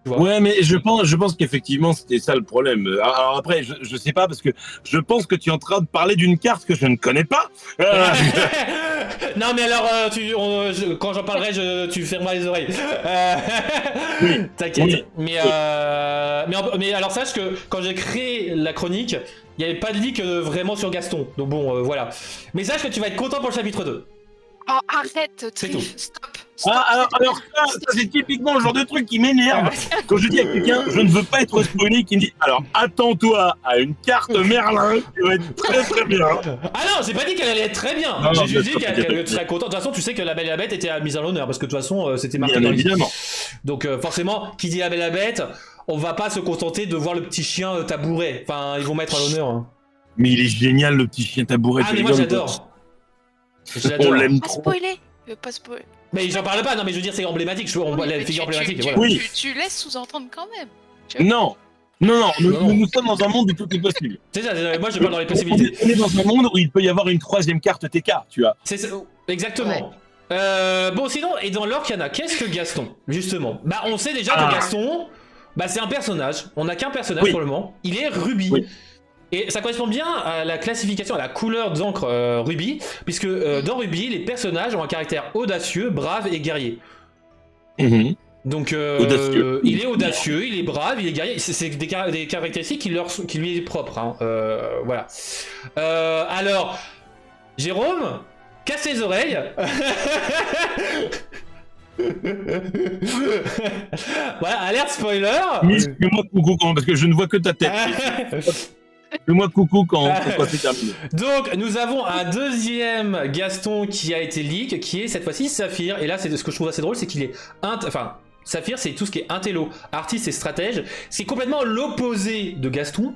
Ouais, mais je pense qu'effectivement c'était ça le problème. Alors après, je sais pas parce que je pense que tu es en train de parler d'une carte que je ne connais pas. Non mais alors quand j'en parlerai, tu fermeras les oreilles. Oui. T'inquiète. Oui. Mais alors sache que quand j'ai créé la chronique, il n'y avait pas de leak vraiment sur Gaston. Donc bon, voilà. Mais sache que tu vas être content pour le chapitre 2. Oh, arrête, C'est Triff, tout. stop. Alors ça c'est typiquement le genre de truc qui m'énerve. Quand je dis à quelqu'un, je ne veux pas être spoilé, qui me dit alors attends-toi à une carte Merlin qui va être très très bien. Ah non, j'ai pas dit qu'elle allait être très bien. Non, J'ai juste dit bien sûr, qu'elle bien sûr. serait contente. De toute façon, tu sais que La Belle et la Bête était mise à l'honneur parce que de toute façon, c'était marqué Bien dans les... évidemment. Donc forcément, qui dit La Belle et la Bête, on va pas se contenter de voir le petit chien tabouret. Enfin, ils vont mettre à l'honneur. Hein. Mais il est génial le petit chien tabouret. Ah tu mais moi rigoles, j'adore. On l'aime Pas trop. spoiler. Pas spoiler. Mais j'en parle pas, non mais je veux dire c'est emblématique, on voit la Mais figure emblématique. tu, Voilà. Oui. tu laisses sous-entendre quand même. Non, nous sommes dans un monde où tout est possible. C'est ça, moi je parle dans les possibilités. On est dans un monde où il peut y avoir une troisième carte TK, tu vois. C'est ça, exactement. Bon sinon, et dans l'Orcana, qu'est-ce que Gaston, justement? Bah on sait déjà que Gaston, bah c'est un personnage, on n'a qu'un personnage pour le moment, il est Ruby. Oui. Et ça correspond bien à la classification, à la couleur d'encre Ruby, puisque dans Ruby, les personnages ont un caractère audacieux, brave et guerrier. Donc Audacieux. il est audacieux, il est brave, il est guerrier. C'est des caractéristiques qui lui est propre. Hein. Voilà. Alors, Jérôme, casse les oreilles. Voilà, alerte spoiler. Miss, fais-moi coucou parce que je ne vois que ta tête. Fais-moi coucou quand c'est terminé. Donc, nous avons un deuxième Gaston qui a été leak, qui est cette fois-ci Saphir. Et là, c'est ce que je trouve assez drôle, c'est qu'il est enfin. Saphir, c'est tout ce qui est intello, artiste et stratège. C'est complètement l'opposé de Gaston.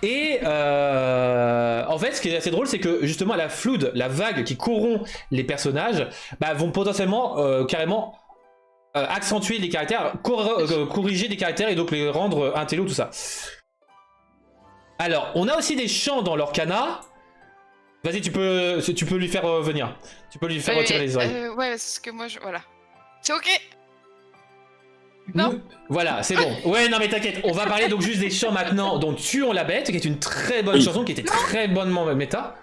Et en fait, ce qui est assez drôle, c'est que justement la flood, la vague qui corrompt les personnages, vont potentiellement carrément accentuer les caractères, corriger des caractères et donc les rendre intello, tout ça. Alors, on a aussi des chants dans l'Orcana. Vas-y, tu peux lui faire venir. Tu peux lui faire retirer les oreilles. Ouais, parce que moi, voilà. C'est ok. Non. Voilà, c'est bon. Ouais, non mais t'inquiète, on va parler donc juste des chants maintenant. Donc Tuons la bête, qui est une très bonne chanson, qui était très bonnement méta.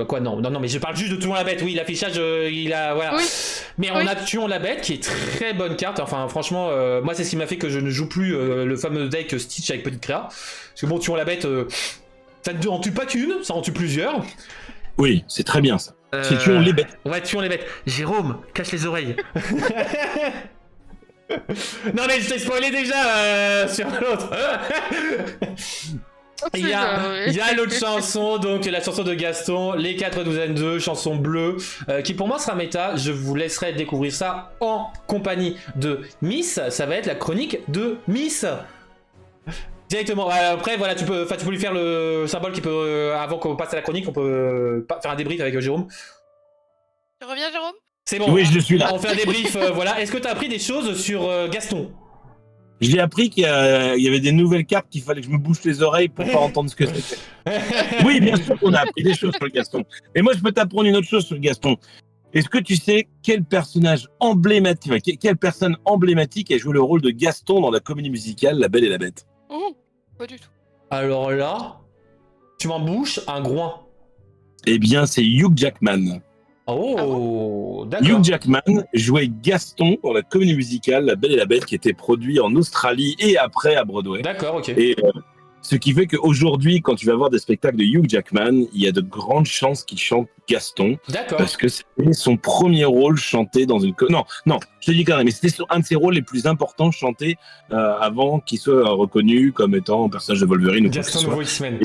Quoi, non, mais je parle juste de Tuons la bête. Oui, l'affichage, il a, voilà. Oui. Mais on a Tuons la bête, qui est très bonne carte. Enfin, franchement, moi c'est ce qui m'a fait que je ne joue plus le fameux deck Stitch avec petite créa. Parce que bon, Tuons la bête, ça ne en tue pas qu'une, ça en tue plusieurs. Oui, c'est très bien ça. C'est Tuons les bêtes. Ouais, Tuons les bêtes. Jérôme, cache les oreilles. Non mais je t'ai spoilé déjà sur l'autre. Il y a l'autre chanson, donc la chanson de Gaston, les 4 douzaines 2, chanson bleue, qui pour moi sera méta. Je vous laisserai découvrir ça en compagnie de Miss. Ça va être la chronique de Miss. Directement. Après, voilà, tu peux lui faire le symbole qui peut, avant qu'on passe à la chronique, on peut faire un débrief avec Jérôme. Tu reviens, Jérôme? C'est bon. Oui, je suis là. On fait un débrief. Voilà. Est-ce que tu as appris des choses sur Gaston? J'ai appris qu'il y avait des nouvelles cartes qu'il fallait que je me bouche les oreilles pour pas entendre ce que c'était. Oui, bien sûr qu'on a appris des choses sur le Gaston. Et moi, je peux t'apprendre une autre chose sur le Gaston. Est-ce que tu sais quel personnage emblématique, quelle personne emblématique a joué le rôle de Gaston dans la comédie musicale La Belle et la Bête? Pas du tout. Alors là, tu m'embouches un groin. Eh bien, c'est Hugh Jackman. Oh, d'accord. Hugh Jackman jouait Gaston dans la comédie musicale La Belle et la Bête qui était produite en Australie et après à Broadway. D'accord, ok. Et ce qui fait qu'aujourd'hui, quand tu vas voir des spectacles de Hugh Jackman, il y a de grandes chances qu'il chante Gaston. D'accord. Parce que c'était son premier rôle chanté dans une... Non, je te dis quand même, mais c'était un de ses rôles les plus importants chantés avant qu'il soit reconnu comme étant un personnage de Wolverine ou quoi que ce Gaston soit. nouveau X-Men.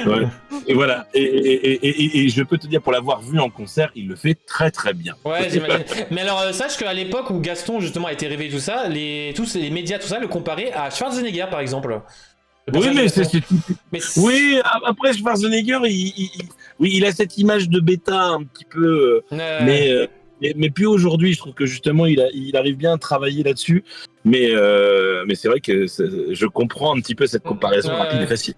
Ouais. Et voilà. Et je peux te dire, pour l'avoir vu en concert, il le fait très très bien. Ouais, j'imagine. Mais alors, sache qu'à l'époque où Gaston justement a été révélé, tout ça, tous les médias, tout ça, le comparaient à Schwarzenegger par exemple. Oui, mais oui, après Schwarzenegger, il a cette image de bêta un petit peu, mais plus aujourd'hui. Je trouve que justement, il arrive bien à travailler là-dessus. Mais c'est vrai que je comprends un petit peu cette comparaison rapide et facile.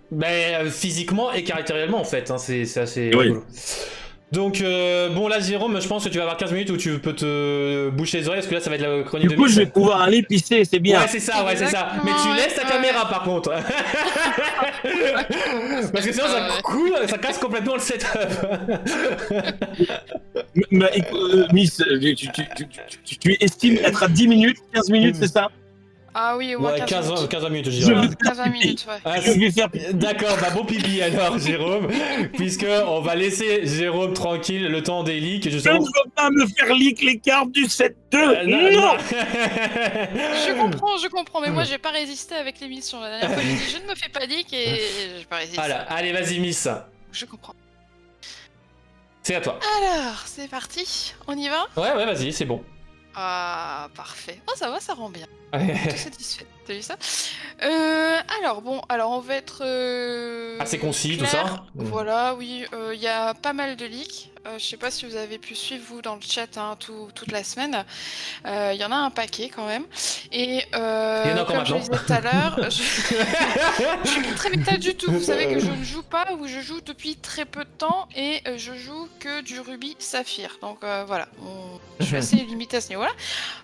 Physiquement et caractériellement en fait, hein, c'est assez rigolo. Donc bon là Jérôme, je pense que tu vas avoir 15 minutes où tu peux te boucher les oreilles parce que là ça va être la chronique de Du coup, je vais pouvoir aller pisser, c'est bien. Ouais, c'est ça. Mais tu laisses ta caméra par contre. Parce que sinon ça coule, ça casse complètement le setup. Miss, tu estimes être à 10 minutes, 15 minutes, c'est ça? Ah oui, au moins Ouais, 15 minutes. 15 minutes, je dirais. 15 minutes, ouais. Ah, je vais faire... D'accord, bon pipi alors, Jérôme, puisque on va laisser Jérôme tranquille le temps des leaks. Je ne veux pas me faire leak les cartes du 7-2. Non. Je comprends, mais moi j'ai pas résisté avec l'émission. La dernière fois, j'ai dit, je ne me fais pas leak et j'ai pas résisté. Voilà, allez, vas-y, Miss. Je comprends. C'est à toi. Alors, c'est parti. On y va? Ouais, vas-y, c'est bon. Ah, parfait. Oh, ça va, ça rend bien. Tout satisfait. T'as vu ça? Alors on va être assez concis, clair. Tout ça. Voilà, oui, il y a pas mal de leaks. Je sais pas si vous avez pu suivre vous dans le chat toute la semaine. Il y en a un paquet quand même. Et comme je disais tout à l'heure, je suis pas très méta du tout. Vous savez que je ne joue pas ou je joue depuis très peu de temps et je joue que du Ruby Saphir. Donc voilà, je suis assez limité à ce niveau-là.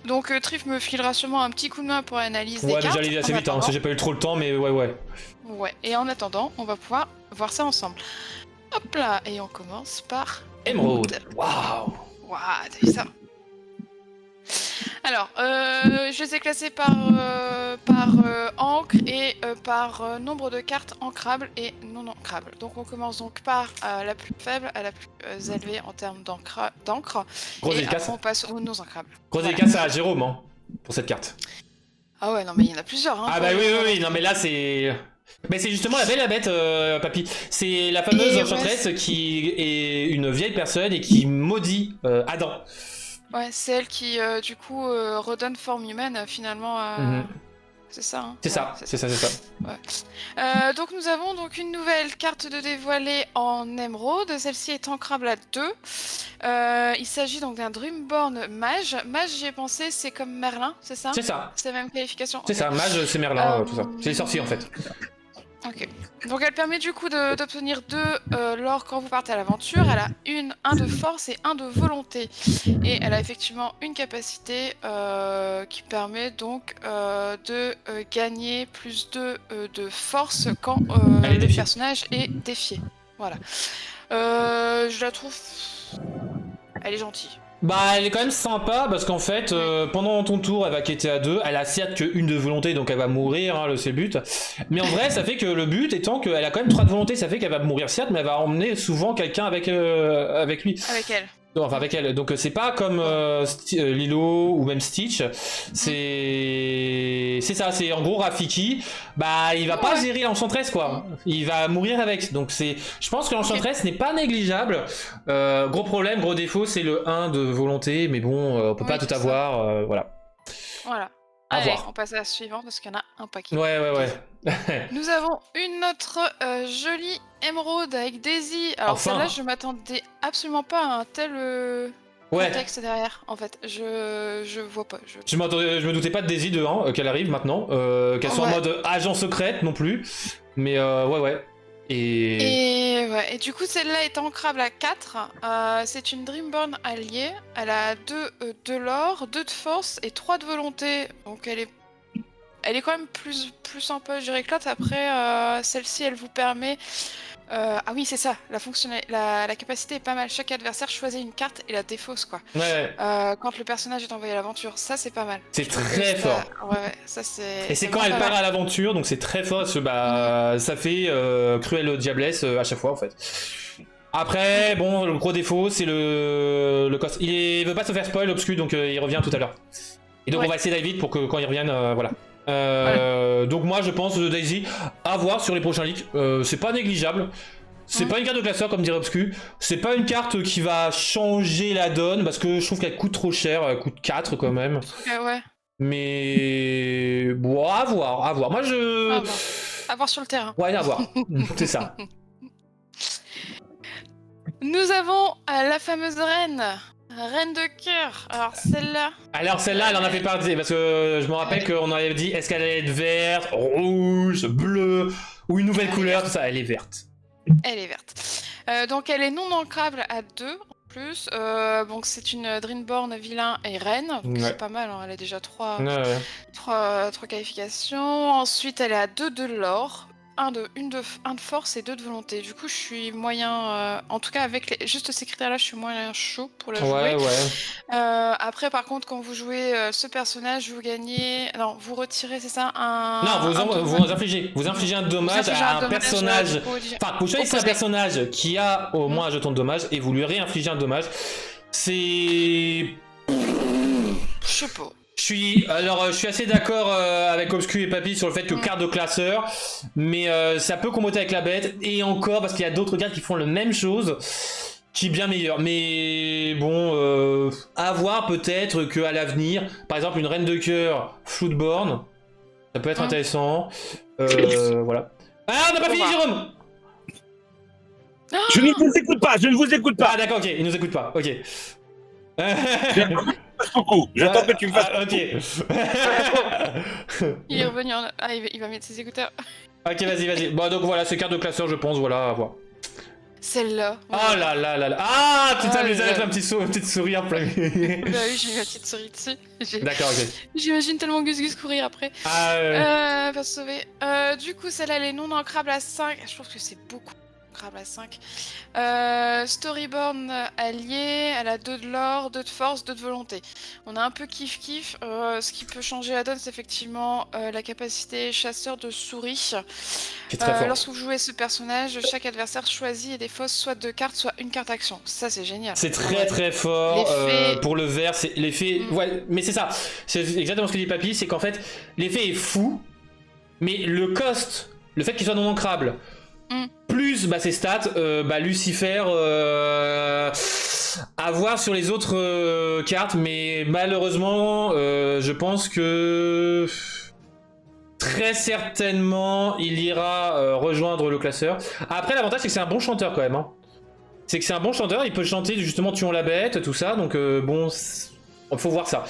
Donc Trif me filera sûrement un petit coup de main pour l'analyse des cartes. Ouais, j'allais assez vite, hein, parce que j'ai pas eu trop le temps, mais ouais. Ouais, et en attendant, on va pouvoir voir ça ensemble. Hop là, et on commence par... Émeraude. Waouh, t'as vu ça? Alors, je les ai classés par encre et par nombre de cartes ancrables et non ancrables. Donc on commence donc par la plus faible à la plus élevée en termes d'encre. Grosse Et dédicace. après on passe aux non ancrables. Grosse Voilà. dédicace à Jérôme, hein, pour cette carte. Ah ouais, non mais il y en a plusieurs. Hein, Ah bah oui, non mais là c'est... Mais c'est justement la belle et la bête, papy. C'est la fameuse Et enchanteresse qui est une vieille personne et qui maudit Adam. Ouais, c'est elle qui du coup redonne forme humaine finalement à... Mhm. C'est ça, hein. C'est Ouais, ça, c'est ça. Donc nous avons donc une nouvelle carte de dévoilée en émeraude, celle-ci est ancrable à 2. Il s'agit donc d'un Dreamborn mage. Mage, j'y ai pensé, c'est comme Merlin, c'est ça? C'est ça, C'est la même qualification? c'est Ok. ça. Mage, c'est Merlin, Euh, tout ça. C'est les sorciers en fait. Ok. Donc elle permet du coup d'obtenir 2 l'or quand vous partez à l'aventure. Elle a un de force et un de volonté. Et elle a effectivement une capacité qui permet donc de gagner plus 2 de force quand Elle est le défiée. personnage est défié. Voilà. Je la trouve... Elle est gentille. Bah, elle est quand même sympa parce qu'en fait, pendant ton tour, elle va quitter à 2. Elle a certes qu'une de volonté, donc elle va mourir, hein, c'est le but. Mais en vrai, ça fait que le but étant qu'elle a quand même 3 de volonté, ça fait qu'elle va mourir certes, mais elle va emmener souvent quelqu'un avec lui. Avec elle. Enfin, avec elle. Donc c'est pas comme Lilo ou même Stitch. C'est ça. C'est en gros Rafiki. Bah, il va pas gérer l'enchantresse quoi. Il va mourir avec. Donc c'est. Je pense que l'enchantresse n'est pas négligeable. Gros problème, gros défaut, c'est le 1 de volonté. Mais bon, on peut pas tout c'est ça. avoir. Voilà. Voilà. À Allez, voir. on passe à la suivante parce qu'il y en a un paquet. Ouais. Nous avons une autre jolie émeraude avec Daisy. Alors Enfin. celle-là, je m'attendais absolument pas à un tel Ouais. contexte derrière. En fait, je vois pas. Je me doutais pas de Daisy de 1 qu'elle arrive maintenant. Qu'elle soit en Ouais. mode agent secrète non plus. Mais ouais. Et du coup, celle-là est ancrable à 4. C'est une Dreamborn alliée. Elle a 2 de l'or, 2 de force et 3 de volonté. Donc elle est quand même plus un peu, je dirais que l'autre. Après, celle-ci, elle vous permet... ah oui, c'est ça. La capacité est pas mal. Chaque adversaire choisit une carte et la défausse, quoi. Ouais. Quand le personnage est envoyé à l'aventure. Ça, c'est pas mal. C'est Je trouve très que fort. Ouais, ça c'est... Et c'est quand elle part à l'aventure, donc c'est très fort, parce que ça fait cruelle diablesse à chaque fois en fait. Après, bon, le gros défaut, c'est le cost. Il veut pas se faire spoil, Obscu, donc il revient tout à l'heure. Et donc on va essayer d'aller vite pour que quand il revienne, voilà. Donc moi je pense Daisy à voir sur les prochains leaks. C'est pas négligeable. C'est pas une carte de classeur comme dirait Obscu. C'est pas une carte qui va changer la donne parce que je trouve qu'elle coûte trop cher. Elle coûte 4 quand même. Ouais. Mais bon, à voir. Moi je. À voir sur le terrain. Ouais, à voir. C'est ça. Nous avons la fameuse reine. Reine de cœur. Alors celle-là, Elle en a fait partie parce que je me rappelle qu'on avait dit est-ce qu'elle allait être verte, rouge, bleue ou une nouvelle couleur, tout ça. Elle est verte. Elle est verte. Donc elle est non ancrable à 2 en plus. Donc c'est une Dreamborn vilain et reine. Donc c'est pas mal, hein. Elle a déjà 3 qualifications. Ensuite elle est à 2 de l'or. 1 de force et 2 de volonté. Du coup, je suis moyen... en tout cas, avec juste ces critères-là, je suis moyen chaud pour la jouer. Ouais. Après, par contre, quand vous jouez ce personnage, vous gagnez... Non, vous retirez, c'est ça vous infligez un dommage à un personnage... Enfin, vous choisissez un personnage qui a au moins un jeton de dommage et vous lui réinfligez un dommage. C'est... Je sais pas. Je suis assez d'accord avec Obscu et Papy sur le fait que carte de classeur, mais ça peut comboter avec la bête, et encore parce qu'il y a d'autres cartes qui font la même chose, qui est bien meilleure. Mais bon, à voir peut-être qu'à l'avenir, par exemple une reine de cœur Floodborn, ça peut être intéressant. Voilà. Ah, on n'a pas fini, Jérôme! Je ne vous écoute pas. Ah d'accord, ok, il nous écoute pas, ok. J'attends que tu me fasses. Ok. Il est revenu il va mettre ses écouteurs. Ok, vas-y. Bon, donc voilà, c'est carte de classeur, je pense, voilà, à voir. Celle-là. Oh là. Ah, tu t'es amusé avec une petite souris en plein. Bah oui, j'ai mis ma petite souris dessus. D'accord, ok. J'imagine tellement Gus courir après. Ah, Pour se sauver. Du coup, celle-là, elle est non ancrable à 5. Je trouve que c'est beaucoup ancrable à 5. Storyborn allié, elle a 2 de lore, 2 de force, 2 de volonté. On a un peu kiff-kiff. Ce qui peut changer la donne, c'est effectivement la capacité chasseur de souris. C'est très fort. Lorsque vous jouez ce personnage, chaque adversaire choisit et défausse soit 2 cartes, soit une carte action. Ça, c'est génial. C'est très très fort L'effet- pour le vert, c'est l'effet... Ouais, mais c'est ça, c'est exactement ce que dit Papy, c'est qu'en fait, l'effet est fou, mais le cost, le fait qu'il soit non ancrable, plus ses stats, Lucifer, à voir sur les autres cartes, mais malheureusement, je pense que... Très certainement, il ira rejoindre le classeur. Après, l'avantage, c'est que c'est un bon chanteur quand même. Hein. C'est que c'est un bon chanteur, il peut chanter justement Tuons la bête, tout ça, donc bon, il faut voir ça.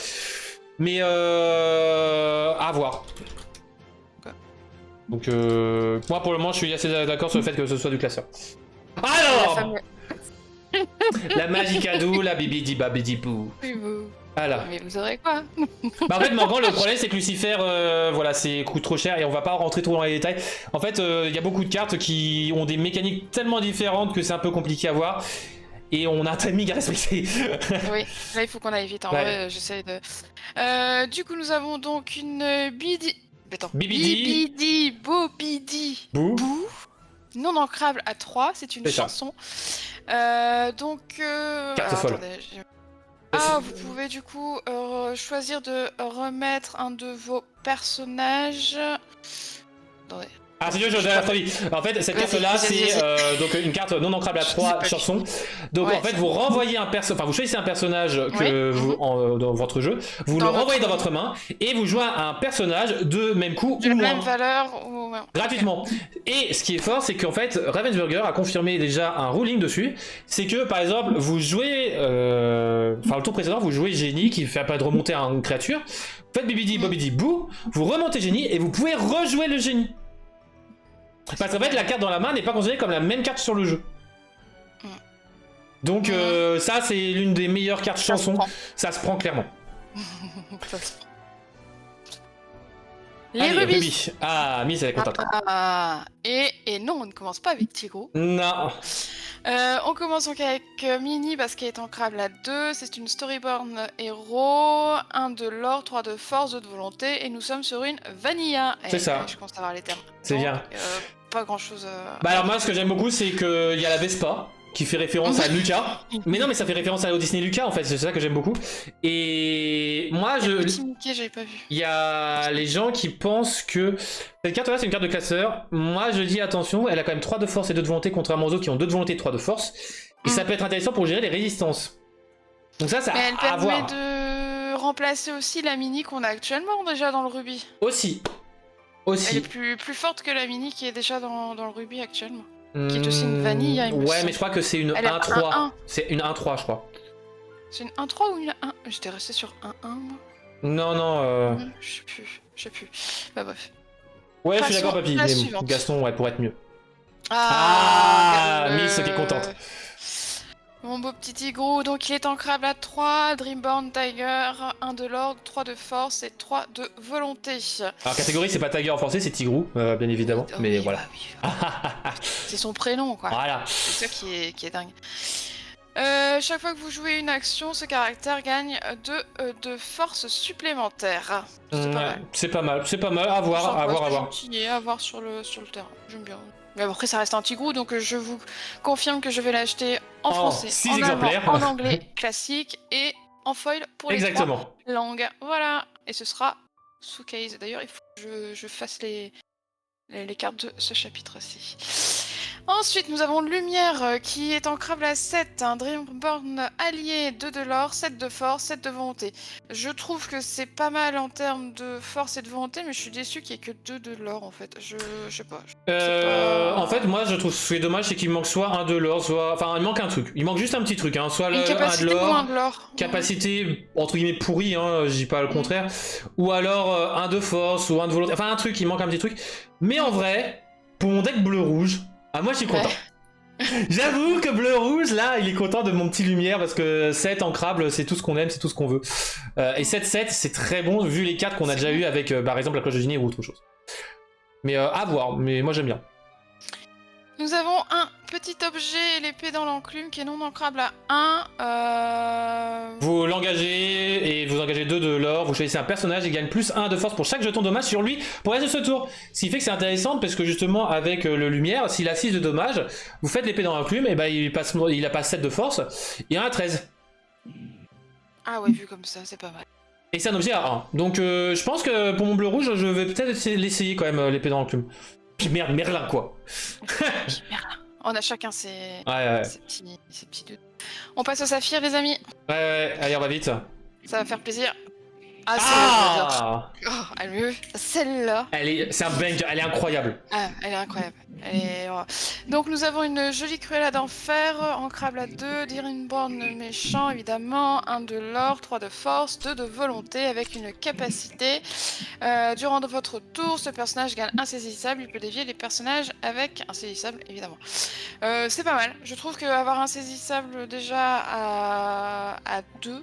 Mais à voir. Donc moi pour le moment je suis assez d'accord sur le fait que ce soit du classeur. Alors la Magicadou, la Bibidi Babidi Pou. Oui, Voilà. mais vous aurez quoi? En fait, Morgan, le problème c'est que Lucifer, c'est coûte trop cher et on va pas rentrer trop dans les détails. En fait, il y a beaucoup de cartes qui ont des mécaniques tellement différentes que c'est un peu compliqué à voir. Et on a un timing à respecter. Oui, là il faut qu'on aille vite. En vrai, j'essaie de. Du coup, nous avons donc une Bidi. Attends. Bibidi. Bobidi. Bou. Non ancrable à 3, c'est une chanson. Donc. Carte folle. Vous pouvez du coup choisir de remettre un de vos personnages. Attendez. Ah, c'est dur, j'ai la folie. En fait, cette carte-là, c'est donc une carte non ancrable à 3 chansons. Donc, en fait, vous renvoyez un personnage, enfin, vous choisissez un personnage que vous, dans votre jeu, vous le renvoyez dans votre main et vous jouez un personnage de même coup ou de moins. même valeur ou Gratuitement. Et ce qui est fort, c'est qu'en fait, Ravensburger a confirmé déjà un ruling dessus. C'est que, par exemple, vous jouez, enfin, le tour précédent, vous jouez Génie qui fait pas de remonter à une créature. Vous faites Bibidi, Bobidi, Bou, vous remontez Génie et vous pouvez rejouer le Génie. Parce qu'en fait, la carte dans la main n'est pas considérée comme la même carte sur le jeu. Donc, ça, c'est l'une des meilleures cartes chansons. Ça se prend clairement. Ça se prend. Les rubis. Ah, Miss, elle est contente. Et non, on ne commence pas avec Tigrou. Non. On commence donc avec Mini parce qu'elle est ancrable à 2. C'est une Storyborn héros. 1 de lore, 3 de force, 2 de volonté. Et nous sommes sur une Vanilla. C'est ça. Je commence à avoir les termes. C'est bien. Pas grand chose. Alors, moi, ce que j'aime beaucoup, c'est qu'il y a la Vespa qui fait référence à Lucas. Mais non, mais ça fait référence à Disney Lucas en fait, c'est ça que j'aime beaucoup. Et moi, Petit Mickey, j'avais pas vu. Il y a les gens qui pensent que cette carte là c'est une carte de classeur. Moi je dis attention, elle a quand même 3 de force et 2 de volonté, contrairement aux autres qui ont 2 de volonté et 3 de force. Et ça peut être intéressant pour gérer les résistances. Donc ça Mais elle à voir. permet de remplacer aussi la Mini qu'on a actuellement déjà dans le Ruby. Aussi. Elle est plus forte que la Mini qui est déjà dans le Ruby actuellement. Qui est aussi une vanille, il me Ouais, semble. mais je crois que c'est une 1-3. C'est une 1-3, je crois. C'est une 1-3 ou une 1? J'étais resté sur 1-1, moi. Non. Je sais plus. Bah bref. Ouais, je suis d'accord, papy. La Mais suivante. Gaston, ouais, pour être mieux. Miss Miss qui est contente. Mon beau petit Tigrou, donc il est ancrable à 3, Dreamborn Tiger, 1 de l'ordre, 3 de force et 3 de volonté. Alors catégorie c'est pas Tiger en français, c'est Tigrou, bien évidemment, mais oui, voilà. C'est son prénom quoi. Voilà. C'est ça qui est dingue. Chaque fois que vous jouez une action, ce caractère gagne de force supplémentaire. C'est pas mal, à voir, à voir. À voir sur le terrain, j'aime bien. Mais après ça reste un Tigrou, donc je vous confirme que je vais l'acheter en français, 6 en exemplaires, allemand, en anglais classique et en foil pour les 3 langues. Voilà, et ce sera sous case. D'ailleurs, il faut que je fasse les cartes de ce chapitre-ci. Ensuite, nous avons Lumière qui est ancrable à 7, un Dreamborn allié, 2 de l'or, 7 de force, 7 de volonté. Je trouve que c'est pas mal en termes de force et de volonté, mais je suis déçu qu'il n'y ait que 2 de l'or en fait. Je sais pas. En fait, moi je trouve ce qui est dommage, c'est qu'il manque soit un de l'or, soit. Enfin, il manque un truc. Il manque juste un petit truc, hein. Soit une capacité un de l'or. Capacité entre guillemets pourrie, hein, je dis pas le contraire. Ou alors un de force ou un de volonté. Enfin, un truc, il manque un petit truc. Mais en vrai, pour mon deck bleu-rouge. Ah, moi je suis content. J'avoue que bleu-rouge, là, il est content de mon petit Lumière parce que 7 ancrable, c'est tout ce qu'on aime, c'est tout ce qu'on veut. Et 7-7, c'est très bon vu les cartes qu'on a déjà eu avec par exemple la cloche de génie ou autre chose. Mais à voir, mais moi j'aime bien. Nous avons un petit objet, l'épée dans l'enclume qui est non ancrable à 1. Vous l'engagez et vous engagez 2 de l'or. Vous choisissez un personnage et gagne plus 1 de force pour chaque jeton dommage sur lui pour le reste de ce tour. Ce qui fait que c'est intéressant parce que justement avec le lumière, s'il a 6 de dommage, vous faites l'épée dans l'enclume et il a pas 7 de force et 1 à 13. Ah ouais, vu comme ça, c'est pas mal. Et c'est un objet à 1. Donc je pense que pour mon bleu rouge, je vais peut-être l'essayer quand même l'épée dans l'enclume. Puis merde, Merlin quoi. Merlin. On a chacun ses Ouais. ses petits doutes. On passe au saphir, les amis. Ouais, allez on va vite. Ça va faire plaisir. Ah, celle-là, Ah oh, elle mieux. Celle-là. c'est un banger, elle est incroyable. Ah, elle est incroyable. Donc nous avons une jolie cruella d'enfer, ancrable à 2, Dreamborn méchant évidemment, 1 de l'or, 3 de force, 2 de volonté avec une capacité. Durant votre tour, ce personnage gagne insaisissable, il peut dévier les personnages avec insaisissable évidemment. C'est pas mal, je trouve qu'avoir insaisissable déjà à 2...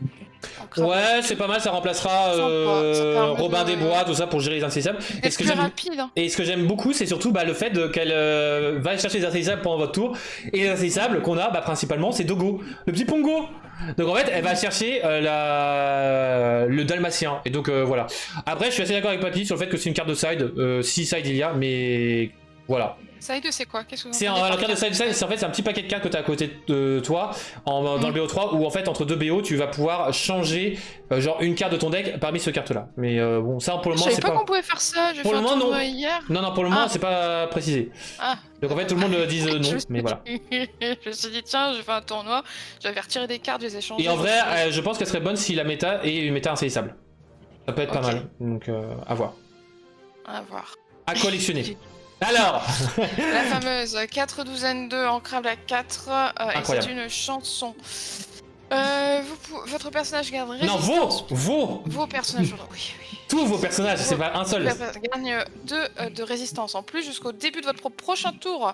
Ouais, c'est pas mal, ça remplacera Robin des Bois, tout ça pour gérer les insaisissables. Et ce que rapide. Hein. Et ce que j'aime beaucoup, c'est surtout le fait qu'elle va chercher les insaisissables pendant votre tour. Et les insaisissables qu'on a, principalement, c'est Dogo, le petit Pongo. Donc en fait, elle va chercher le Dalmatien. Et donc voilà. Après, je suis assez d'accord avec Papy sur le fait que c'est une carte de side. Si side il y a, mais voilà. Side, c'est quoi? Qu'est-ce que vous C'est la carte de side, c'est en fait c'est un petit paquet de cartes que tu as à côté de toi dans le BO3 où en fait entre 2 BO tu vas pouvoir changer genre une carte de ton deck parmi ces cartes là. Mais bon ça pour le moment c'est pas. Je savais pas qu'on pouvait faire ça. Pour le moment non. Hier. Non pour le moment c'est pas précisé. Donc en fait tout le monde dit non mais voilà. Je me suis dit tiens je fais un tournoi, j'avais retiré des cartes, je les ai changées. Et en vrai je pense qu'elle serait bonne si la méta est une méta insaisissable. Ça peut être pas mal. Donc à voir. À voir. À collectionner. Alors la fameuse 4 douzaine 2 ancrable à 4 et c'est une chanson. Votre personnage gagne résistance. Non, vos personnages, oui. Tous vos personnages, c'est pas un seul. Gagne 2 de résistance en plus jusqu'au début de votre prochain tour.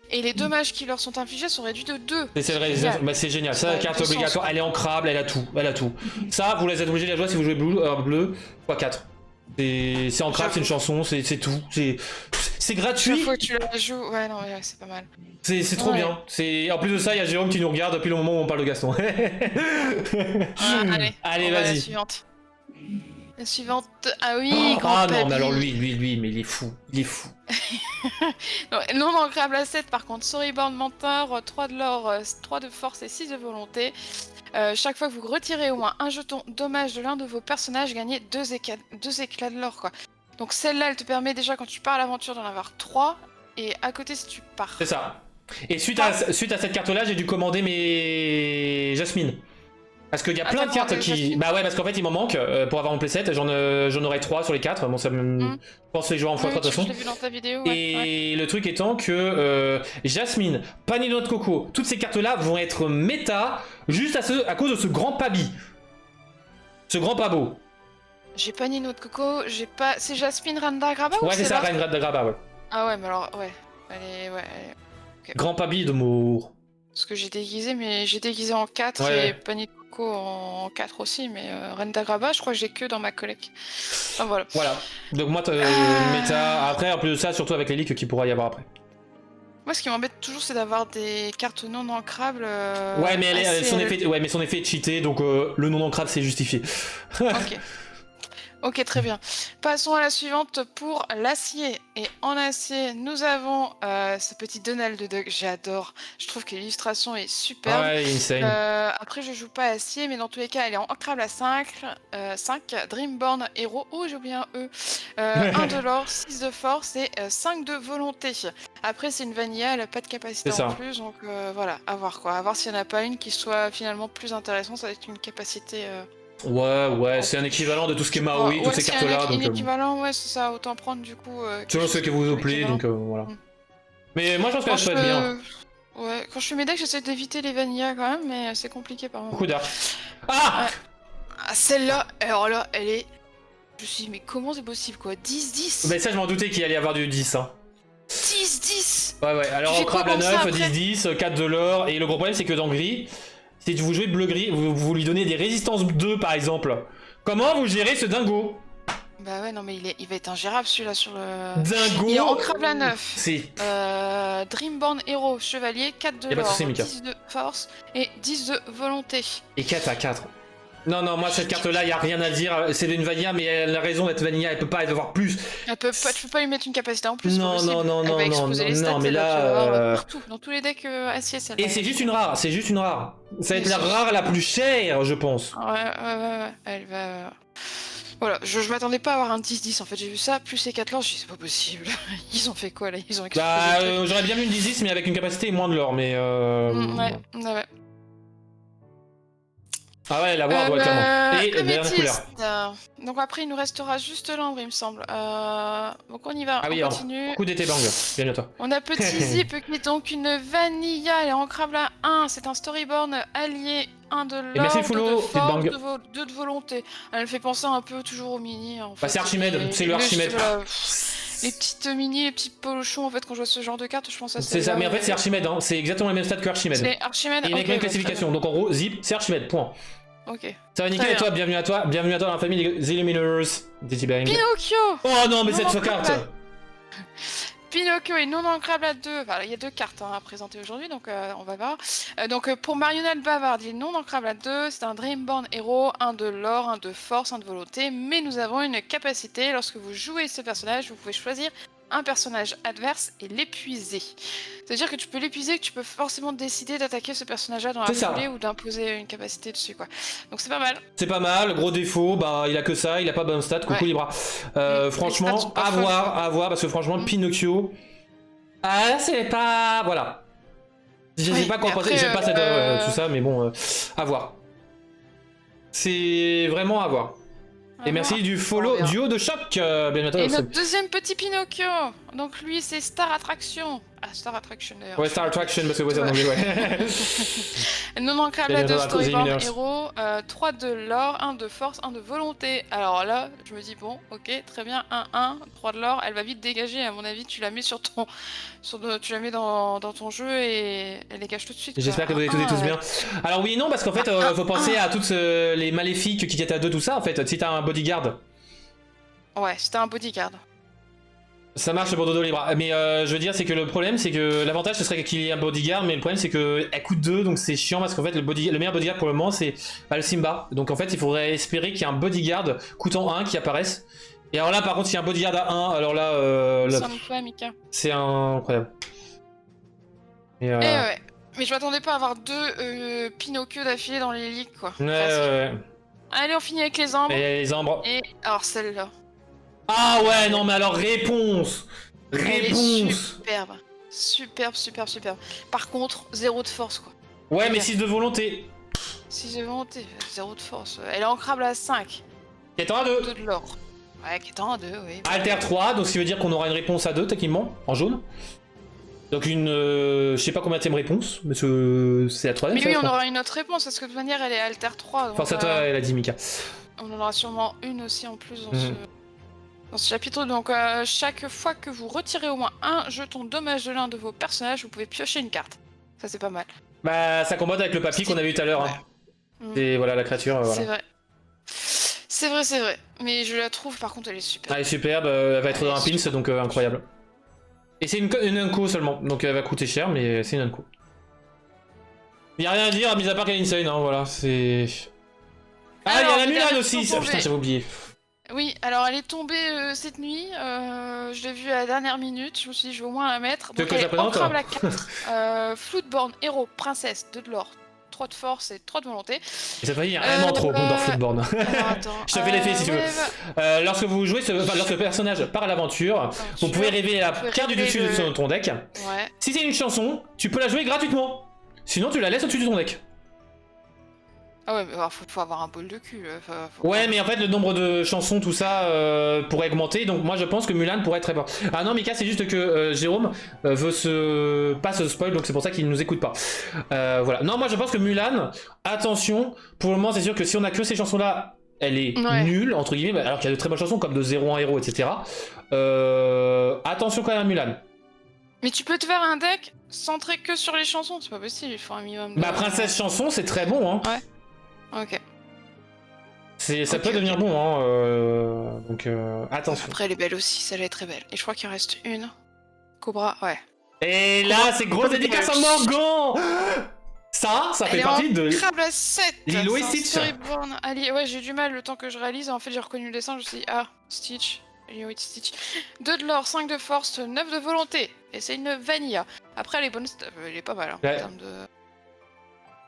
Et les dommages qui leur sont infligés sont réduits de 2. C'est génial. Ça, la carte obligatoire, elle est ancrable, elle a tout. Ça, vous les êtes obligés de la jouer si vous jouez bleu x4. C'est ancrable, c'est une chanson, c'est tout. C'est gratuit. Chaque fois que tu la joues, ouais, non, c'est pas mal. C'est trop bien. En plus de ça, il y a Jérôme qui nous regarde depuis le moment où on parle de Gaston. Allez, vas-y. La suivante. Ah oui, grand non, mais alors lui, mais il est fou. Non ancrable à 7, par contre, Storyboard Mentor, 3 de l'or, 3 de force et 6 de volonté. Chaque fois que vous retirez au moins un jeton dommage de l'un de vos personnages, gagnez 2 éclats de l'or, quoi. Donc celle-là, elle te permet déjà, quand tu pars à l'aventure, d'en avoir 3. Et à côté, si tu pars... C'est ça. Et suite à cette carte-là, j'ai dû commander mes Jasmine. Parce qu'il y a plein de cartes qui... Bah ouais, parce qu'en fait, il m'en manque. Pour avoir mon playset, j'en aurai 3 sur les 4. Bon, ça me... Je pense les jouer en x3 de toute façon. Je l'ai vu dans ta vidéo, Et le truc étant que Jasmine, Panino de Coco, toutes ces cartes-là vont être méta juste à cause de ce grand pabi. Ce grand pabo. J'ai pas Nino de Coco, j'ai pas... C'est Jasmine Randagraba ou ouais, c'est ça, Randagraba, ouais. Ah ouais, mais alors, ouais. Elle est... Okay. Grand pabi de Mour. Parce que j'ai déguisé en 4 et Panino de Coco en 4 aussi, mais Randagraba, je crois que j'ai que dans ma collecte. Enfin, voilà. Voilà. Donc moi, méta... Après, en plus de ça, surtout avec les leaks qu'il pourra y avoir après. Moi, ce qui m'embête toujours, c'est d'avoir des cartes non ancrables. Ouais, mais son effet est cheaté, donc le non ancrable, c'est justifié. Ok. Ok, très bien. Passons à la suivante pour l'acier. Et en acier, nous avons ce petit Donald Duck. J'adore. Je trouve que l'illustration est superbe. Ouais, insane. Après, je joue pas acier, mais dans tous les cas, elle est en ancrable à 5. 5 Dreamborn Hero. Oh, j'ai oublié un E. 1 de l'or, 6 de force et 5 de volonté. Après, c'est une vanilla, elle a pas de capacité en plus. Donc voilà, à voir quoi. À voir s'il n'y en a pas une qui soit finalement plus intéressante avec une capacité... Ouais, c'est un équivalent de tout ce qui est Maui, toutes ces cartes-là. Un équivalent, ouais, c'est ça, autant prendre du coup. Selon ce que vous plaît, donc voilà. Mais moi je pense qu'elle serait bien. Ouais, quand je fais mes decks, j'essaie d'éviter les vanillas quand même, mais c'est compliqué par moment. Beaucoup d'art. Ah, celle-là, alors là, elle est. Je me suis dit, mais comment c'est possible quoi? 10-10. Mais ça, je m'en doutais qu'il allait y avoir du 10. Hein. 10-10. Ouais, alors on crabe la 9, 10-10, 4 de l'or, et le gros problème c'est que dans gris. Si vous jouez bleu-gris, vous lui donnez des résistances 2 par exemple. Comment vous gérez ce dingo? Bah ouais, non, mais il va être ingérable celui-là sur le. Dingo. Il est ancrable à 9. Si. Dreamborn Hero, Chevalier, 4 de Y'a pas de l'or, souci, Mika. 10 de force et 10 de volonté. Et 4 à 4. Non, non, moi cette carte-là, il n'y a rien à dire. C'est une vanilla, mais elle a raison d'être vanilla, elle peut pas avoir plus. Tu peux pas lui mettre une capacité en plus. Non, c'est pas non, possible. non, Elle non, va exposer non, les stats, non, mais elle va là, tu vas voir, partout, dans tous les decks acier. Et c'est juste une rare, c'est juste une rare. Ça va être Mais la c'est- rare la plus chère, je pense. Ouais. Elle va. Voilà, je m'attendais pas à avoir un 10-10 en fait. J'ai vu ça, plus ces 4 lances, je dis c'est pas possible. Ils ont fait quoi là? Ils ont explosé Bah, le truc. j'aurais bien vu une 10 mais avec une capacité et moins de l'or, mais. Ouais. Ah ouais, la Ward, ouais, clairement. Et dernière couleur. Améthyste. Donc après, il nous restera juste l'ambre, il me semble. Donc on y va, Ah oui, on alors, continue. coup d'été bang, bienvenue à toi. On a Petit Zip qui est donc une vanilla, elle est ancrable à 1, c'est un storyboard allié, 1 de l'or, merci le 2 follow, de petite force, bang. 2 de volonté. Elle me fait penser un peu toujours au mini. En fait. Bah, c'est Archimède, c'est le Archimède. Voilà, les petites mini, les petits polochons, en fait, quand je vois ce genre de carte, je pense à C'est ça, mais en fait, c'est Archimède, hein. C'est exactement le même stade que Archimède. C'est Archimède. Et avec ok, la même bah, classification. Donc en gros, Zip, c'est Archimède, point. Ok. Ça va nickel, Très et toi, bienvenue à toi dans la famille des Illuminators. Dizzy Bang. Pinocchio. Oh non, mais Non, cette non, carte. Pinocchio est non ancrable à 2. Enfin, il y a 2 cartes à présenter aujourd'hui, donc on va voir. Pour Marionnette Bavarde, il est non ancrable à 2. C'est un Dreamborn Hero, 1 de l'or, 1 de force, 1 de volonté. Mais nous avons une capacité. Lorsque vous jouez ce personnage, vous pouvez choisir un personnage adverse et l'épuiser. C'est-à-dire que tu peux l'épuiser, que tu peux forcément décider d'attaquer ce personnage-là dans la C'est ça. foulée ou d'imposer une capacité dessus, quoi. Donc c'est pas mal. C'est pas mal, gros défaut, bah il a que ça, il a pas bonne stat, coucou Ouais. Libra. Les Franchement, stats sont pas à voir, parce que franchement, Pinocchio. Ah, c'est pas. Voilà. Je Oui, sais pas quoi mais penser, après, j'aime pas tout ça, mais bon, à voir. C'est vraiment à voir. Et merci du follow On verra. duo de choc, bienvenue à toi. Et Oxen. notre deuxième petit Pinocchio. Donc lui, c'est Star Attraction. Ah, Star Attraction d'ailleurs. Ouais, Star Attraction, parce que ouais, c'est en anglais, ouais. Non ancrable à Bienvenue 2 à tous les Storyboard mineurs. Hero, 3 de l'or, 1 de force, 1 de volonté. Alors là, je me dis, bon, ok, très bien, 1, 3 de l'or, elle va vite dégager. À mon avis, tu la mets tu la mets dans ton jeu et elle dégage tout de suite. J'espère que vous allez toutes et tous bien. Alors oui et non, parce qu'en fait, faut penser à toutes les maléfiques qui quittent à 2, tout ça, en fait. Si t'as un bodyguard, Ouais, c'était un bodyguard. ça marche pour Dodo Libra. Mais je veux dire, c'est que le problème, c'est que l'avantage, ce serait qu'il y ait un bodyguard, mais le problème, c'est qu'elle coûte 2, donc c'est chiant, parce qu'en fait, le meilleur bodyguard pour le moment, c'est le Simba. Donc en fait, il faudrait espérer qu'il y ait un bodyguard coûtant 1 qui apparaisse. Et alors là, par contre, s'il y a un bodyguard à 1, alors là, C'est un peu Mika. c'est incroyable. Et, Et ouais. Mais je m'attendais pas à avoir 2 Pinocchio d'affilée dans les ligues, quoi. ouais. Allez, on finit avec les ambres. Et les ambres. Et alors celle-là. Ah ouais, non, mais alors réponse. Elle est Réponse. superbe. Par contre, 0 de force, quoi. Ouais, mais 6 de volonté. Si j'ai volonté, 0 de force. Elle est ancrable à 5. Qui est en 2. 2 de l'or. Ouais, qui est en 2, oui. Alter 3, donc ce qui veut dire qu'on aura une réponse à 2 techniquement, en jaune. Donc une, je sais pas combien de réponse, mais c'est la troisième. Mais ça, oui, je on crois. aura une autre réponse, parce que de toute manière, elle est Alter 3. Donc, Force à toi, elle a dit Mika. on en aura sûrement une aussi en plus Mhm. dans ce chapitre. Donc, chaque fois que vous retirez au moins un jeton dommage de l'un de vos personnages, vous pouvez piocher une carte. Ça, c'est pas mal. Bah, ça combat avec le papy qu'on a vu tout à l'heure. Hein. Ouais. C'est voilà la créature. Voilà. C'est vrai. Mais je la trouve, par contre, elle est super. Elle est superbe, elle va être Elle dans un est pins, super. donc incroyable. Et c'est une unco seulement, donc elle va coûter cher, mais c'est une unco. Y'a rien à dire, mis à part qu'elle est insane, hein, voilà, c'est... Ah, il y a Alors, la les Mulan dernières aussi, sont ça, putain, tombées. j'avais oublié. Oui, alors elle est tombée cette nuit. Je l'ai vue à la dernière minute. Je me suis dit, je vais au moins la mettre. Tu veux Donc que elle je la est présente, ancrable à 4. Floodborn, héros, princesse, 2 de l'or, 3 de force et 3 de volonté. Et ça fait, il y a un en trop dans Floodborn. Alors, attends. Je te fais l'effet si tu veux. Ouais, Lorsque vous jouez, lorsque le personnage part à l'aventure, vous pouvez révéler la pouvez carte du dessus révéler de ton deck. ouais. Si c'est une chanson, tu peux la jouer gratuitement. Sinon, tu la laisses au-dessus de ton deck. Ah ouais, mais alors, faut avoir un bol de cul. Faut Ouais, pas- mais en fait, le nombre de chansons, tout ça, pourrait augmenter. Donc, moi, je pense que Mulan pourrait être très fort. Ah non, Mika, c'est juste que Jérôme veut pas se spoil, donc c'est pour ça qu'il nous écoute pas. Voilà. Non, moi, je pense que Mulan, attention, pour le moment, c'est sûr que si on a que ces chansons-là, elle est Ouais. nulle, entre guillemets, alors qu'il y a de très bonnes chansons comme de 0 1 héros, etc. Attention quand même à Mulan. Mais tu peux te faire un deck centré que sur les chansons, c'est pas possible, il faut un minimum de... Bah, Princesse Chanson, c'est très bon, hein. Ok. Ça Ok, peut ok. devenir bon, donc attention. Après, elle est belle aussi, celle-là est très belle. Et je crois qu'il en reste une. Cobra, ouais. Et là, c'est grosse dédicace à Morgan. Ça Elle fait est partie de... Crabe à 7. Lilo et c'est un Stitch. storyboard. Allez, ouais, j'ai eu du mal le temps que je réalise. En fait, j'ai reconnu le dessin, je me suis dit, ah, Stitch. Lilo et Stitch. 2 de l'or, 5 de force, 9 de volonté. Et c'est une vanilla. Après, elle est bonne, elle est pas mal, hein, Ouais. en termes de...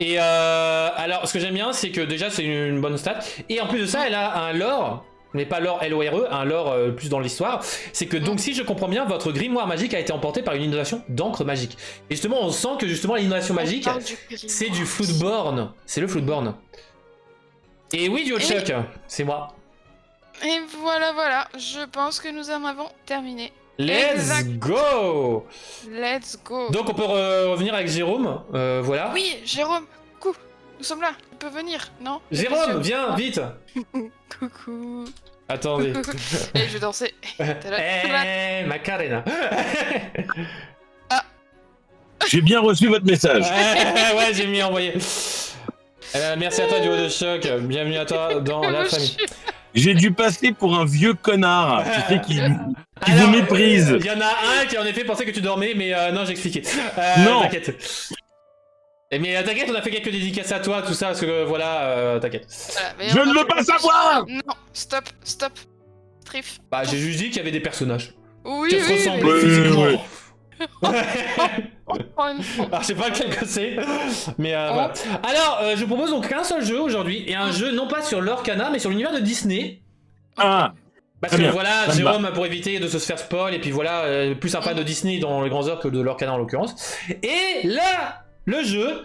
Et alors, ce que j'aime bien, c'est que déjà, c'est une bonne stat. Et en plus de ça, elle a un lore, mais pas lore L-O-R-E, un lore plus dans l'histoire. C'est que donc, si je comprends bien, votre grimoire magique a été emporté par une inondation d'encre magique. Et justement, on sent que justement, l'inondation magique, parle du c'est grimoire du aussi. Floodborn. C'est le Floodborn. Et oui, Duo Et Chuck, c'est moi. Et voilà, je pense que nous en avons terminé. Let's Exact. go. Let's go. Donc, on peut revenir avec Jérôme, voilà. Oui, Jérôme, coucou, nous sommes là, tu peux venir, non? Jérôme, viens, vite. Coucou. Attendez. Et je vais danser. Eh, Macarena. J'ai bien reçu votre message. Ouais, j'ai mis envoyé. Merci à toi, Duo de Choc. Bienvenue à toi dans la famille. J'ai dû passer pour un vieux connard, tu sais, qui Alors, vous méprise. Il y en a un qui en effet pensait que tu dormais, mais non, j'ai expliqué. Non. T'inquiète. Mais t'inquiète, on a fait quelques dédicaces à toi, tout ça, parce que voilà, t'inquiète. Voilà, mais Je on ne va- veux pas savoir. Non, stop. Trif. Bah, j'ai juste dit qu'il y avait des personnages Oui, qui se ressemblent oui. physiquement. Oui. Alors, je sais pas lequel que c'est, mais voilà. Alors, je vous propose donc un seul jeu aujourd'hui, et un jeu non pas sur l'Orcana, mais sur l'univers de Disney. Ah, Parce Très que bien, voilà, ça me Jérôme, pour éviter de se faire spoil, et puis voilà, plus un fan de Disney dans les grands heures que de l'Orcana en l'occurrence. Et là, le jeu.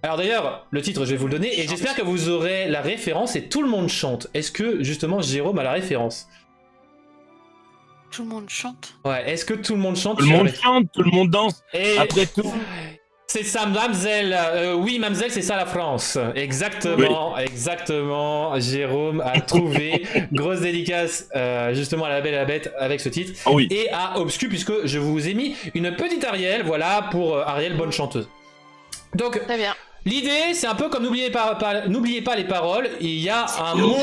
Alors d'ailleurs, le titre, je vais vous le donner, et j'espère que vous aurez la référence, et tout le monde chante. Est-ce que justement Jérôme a la référence? Tout le monde chante. Ouais, est-ce que tout le monde chante? tout le monde chante, tout le monde danse. Et Après tout, c'est ça, mademoiselle. Oui, mademoiselle, c'est ça la France. Exactement, exactement. Jérôme a trouvé. Grosse dédicace justement à la Belle et la Bête avec ce titre. ah oui. Et à Obscu, puisque je vous ai mis une petite Ariel, voilà, pour Ariel, bonne chanteuse. Donc, Très bien. l'idée, c'est un peu comme n'oubliez pas les paroles. Il y a un mot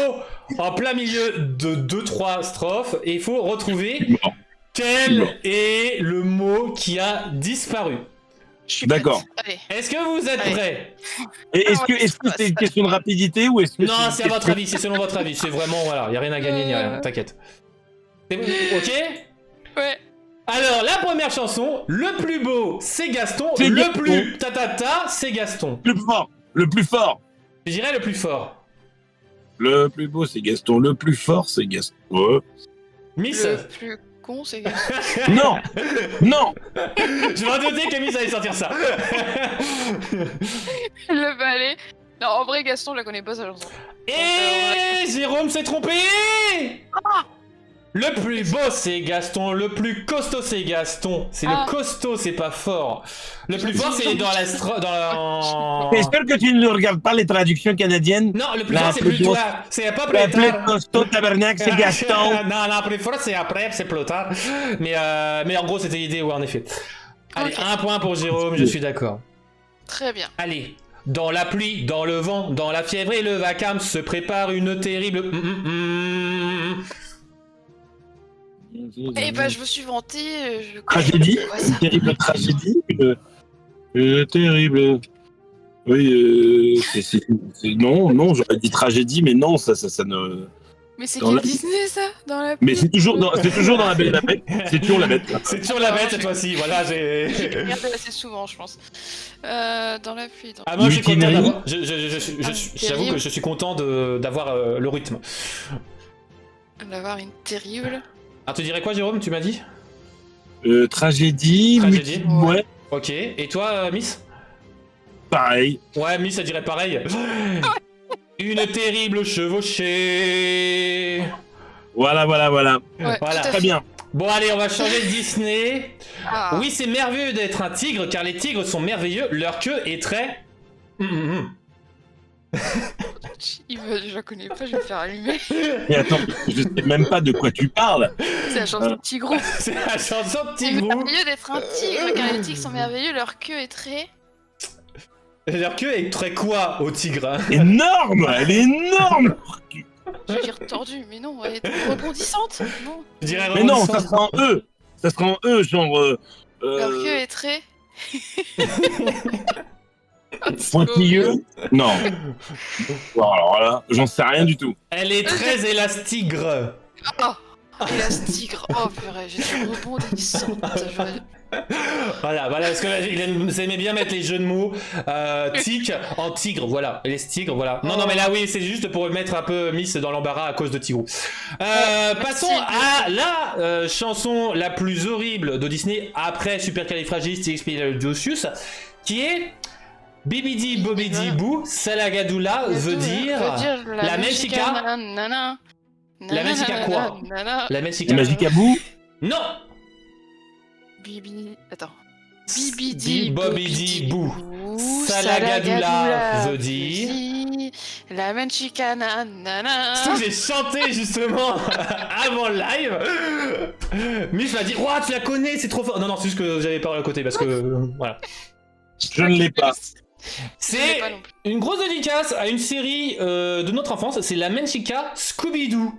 en plein milieu de 2-3 strophes et il faut retrouver quel est le mot qui a disparu. Je suis D'accord. prête. Allez. Est-ce que vous êtes Allez. prêts? Et est-ce que c'est une question de rapidité ou est-ce que Non, c'est à une votre avis, c'est selon votre avis. C'est vraiment, voilà, il n'y a rien à gagner, ni rien, t'inquiète. C'est bon, ok? Ouais. Alors, la première chanson, le plus beau, c'est Gaston. C'est Le Gaston. plus ta, c'est Gaston. Le plus fort, le plus fort. Je dirais le plus fort. Le plus beau, c'est Gaston. Le plus fort, c'est Gaston. Miss. Le plus con, c'est... Non, non. Je m'en doutais que Miss allait sortir ça. Le balai. Non, en vrai, Gaston, je la connais pas, sa chanson. Et Jérôme s'est trompé. Le plus beau c'est Gaston, le plus costaud c'est Gaston. C'est Ah. le costaud, c'est pas fort. Le plus fort c'est dans la T'es sûr que tu ne regardes pas les traductions canadiennes? Non, le plus La fort c'est plus plus grosse- toi. C'est pas Le plus plus tard. costaud tabernacle, c'est Gaston. Non, le plus fort c'est après, c'est plus tard. Mais en gros c'était l'idée, ouais, en effet. Allez, Ok. un point pour Jérôme, je suis d'accord. Très bien. Allez, dans la pluie, dans le vent, dans la fièvre et le vacarme se prépare une terrible... Eh ben, je me suis vanté. Je... Tragédie, C'est quoi, ça une terrible tragédie, terrible. Oui, non, j'aurais dit tragédie, mais non, ça ne. Mais c'est Dans quel la- Disney, ça? Dans la... Mais c'est toujours dans la Belle et la Bête. C'est toujours la bête. C'est toujours la bête cette fois-ci, voilà, j'ai... J'ai regardé assez souvent, je pense. Dans la pluie. Dans... Ah, moi je suis content Mutinerie. d'avoir... J'avoue terrible. que je suis content d'avoir le rythme. D'avoir une terrible. Ah, tu dirais quoi Jérôme, tu m'as dit? Tragédie, Tragédie. ouais, Ok, et toi Miss? pareil. Ouais, Miss, elle dirait pareil. Une terrible chevauchée. Voilà. Ouais, Voilà. tout à Très fait. bien. Bon allez, on va changer de Disney. Ah. Oui, c'est merveilleux d'être un tigre, car les tigres sont merveilleux, leur queue est très... Je la connais pas, je vais me faire allumer. Mais attends, je sais même pas de quoi tu parles. C'est la chanson de Tigrou. C'est la chanson de C'est Tigrou. merveilleux d'être un tigre, car les tigres sont merveilleux, leur queue est très... Leur queue est très quoi au tigre hein? Énorme, elle est énorme. Je vais dire tordu, mais non, elle est rebondissante. Non. Je dirais Mais non, rebondissant. ça sera en E. Ça sera en E, genre. Leur queue est très. Pointilleux. Non. Bon, alors là, j'en sais rien du tout. Elle est très élastigre. Oh, élastigre. Oh purée, j'ai dit rebondissante. Voilà, parce que là, il aimait bien mettre les jeux de mots. Tic en tigre, voilà. Les tigres, voilà. Non, mais là, oui, c'est juste pour mettre un peu Miss dans l'embarras à cause de Tigrou. Passons à la chanson la plus horrible de Disney après Supercalifragilisticexpialidocious, qui est Bibidi Bobidi Boo, Salagadoula veut dire la Mexica. La Mexica quoi? La Mexica. Magic Abou. Non. Bibi. Attends. Bibidi Bobidi Boo. Salagadoula veut dire la Mexica nanana. Surtout que j'ai chanté justement avant le live. Miss m'a dit ouah tu la connais, c'est trop fort. Non, c'est juste que j'avais pas à côté parce que voilà. Je ne l'ai pas. C'est une grosse dédicace à une série de notre enfance, c'est la Mexica Scooby-Doo.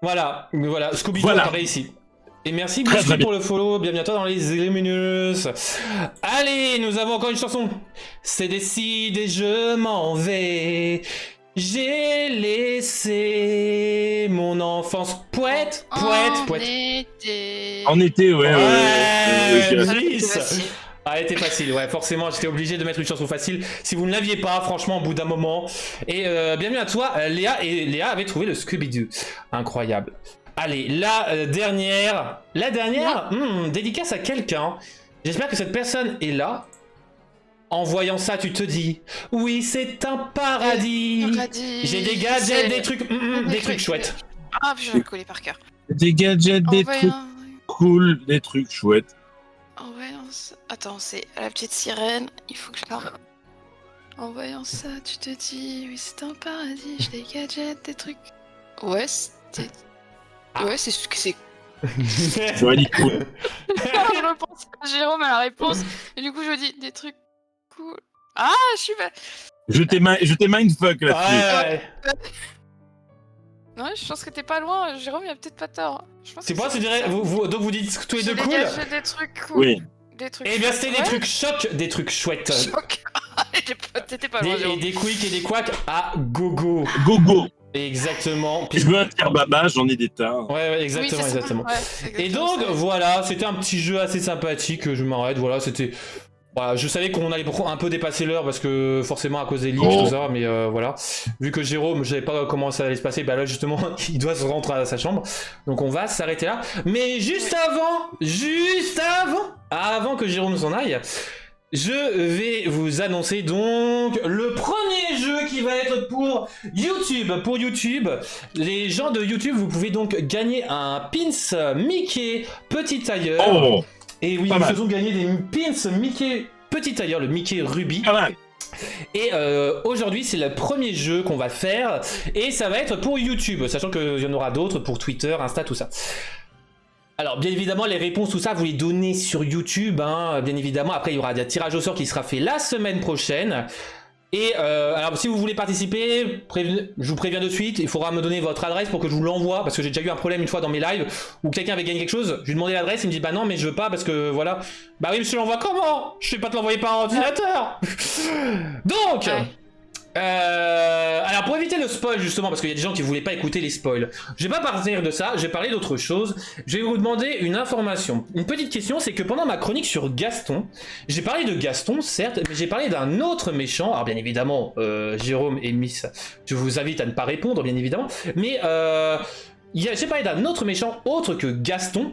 Voilà, Scooby-Doo apparaît ici. Et merci Biscuit pour le follow, bienvenue à toi dans les Illuminous. Allez, nous avons encore une chanson. C'est décidé, je m'en vais. J'ai laissé mon enfance poète. En été, ouais. Elle était facile, ouais, forcément, j'étais obligé de mettre une chanson facile. Si vous ne l'aviez pas, franchement, au bout d'un moment. Et bienvenue à toi, Léa. Et Léa avait trouvé le Scooby-Doo. Incroyable. Allez, la dernière, dédicace à quelqu'un. J'espère que cette personne est là. En voyant ça, tu te dis, oui, c'est un paradis. J'ai des gadgets, des trucs chouettes. Ah, puis je vais le coller par cœur. Des gadgets, des trucs cool, des trucs chouettes. En voyant ça... Attends, c'est la petite sirène, il faut que je la... En voyant ça, tu te dis, oui, c'est un paradis, j'ai des gadgets, des trucs... Ouais, c'est... Ouais, c'est ce que c'est... J'aurais dit cool. Je repense à Jérôme à la réponse, et du coup je dis, des trucs cool... Ah, je suis pas... Je t'ai mindfuck là-dessus. Ouais. Ouais, je pense que t'es pas loin, Jérôme, il a peut-être pas tort. C'est pas, tu dirais, donc vous dites tous les deux cool. J'ai des trucs cool. Oui. Des trucs Eh bien, c'était des trucs chocs, des trucs chouettes. Choc. T'étais pas loin, Jérôme. Des quicks et des quacks à gogo. Gogo. Exactement. Je veux un tire-baba, j'en ai des tas. Ouais, exactement, Oui, exactement. Ouais, Et donc, voilà, c'était un petit jeu assez sympathique, je m'arrête, voilà, c'était... Voilà, je savais qu'on allait un peu dépasser l'heure parce que forcément à cause des leaks, tout ça, mais voilà. Vu que Jérôme, je savais pas comment ça allait se passer, bah là justement, il doit se rentrer à sa chambre. Donc on va s'arrêter là. Mais juste avant que Jérôme s'en aille, je vais vous annoncer donc le premier jeu qui va être pour YouTube. Pour YouTube, les gens de YouTube, vous pouvez donc gagner un pins Mickey petit tailleur. Oh. Et oui, nous faisons gagner des pins Mickey petit tailleur, le Mickey Ruby. Pas mal. Et aujourd'hui, c'est le premier jeu qu'on va faire. Et ça va être pour YouTube, sachant qu'il y en aura d'autres pour Twitter, Insta, tout ça. Alors, bien évidemment, les réponses, tout ça, vous les donnez sur YouTube, hein, bien évidemment. Après, il y aura un tirage au sort qui sera fait la semaine prochaine. Et alors si vous voulez participer, je vous préviens de suite, il faudra me donner votre adresse pour que je vous l'envoie, parce que j'ai déjà eu un problème une fois dans mes lives où quelqu'un avait gagné quelque chose, je lui ai demandé l'adresse, il me dit bah non mais je veux pas parce que voilà. Bah oui mais je te l'envoie comment? Je vais pas te l'envoyer par ordinateur. Donc alors pour éviter le spoil justement, parce qu'il y a des gens qui voulaient pas écouter les spoils, je vais pas partir de ça, je vais parler d'autre chose. Je vais vous demander une information. Une petite question, c'est que pendant ma chronique sur Gaston, j'ai parlé de Gaston certes, mais j'ai parlé d'un autre méchant. Alors bien évidemment Jérôme et Miss, je vous invite à ne pas répondre bien évidemment, mais j'ai parlé d'un autre méchant autre que Gaston.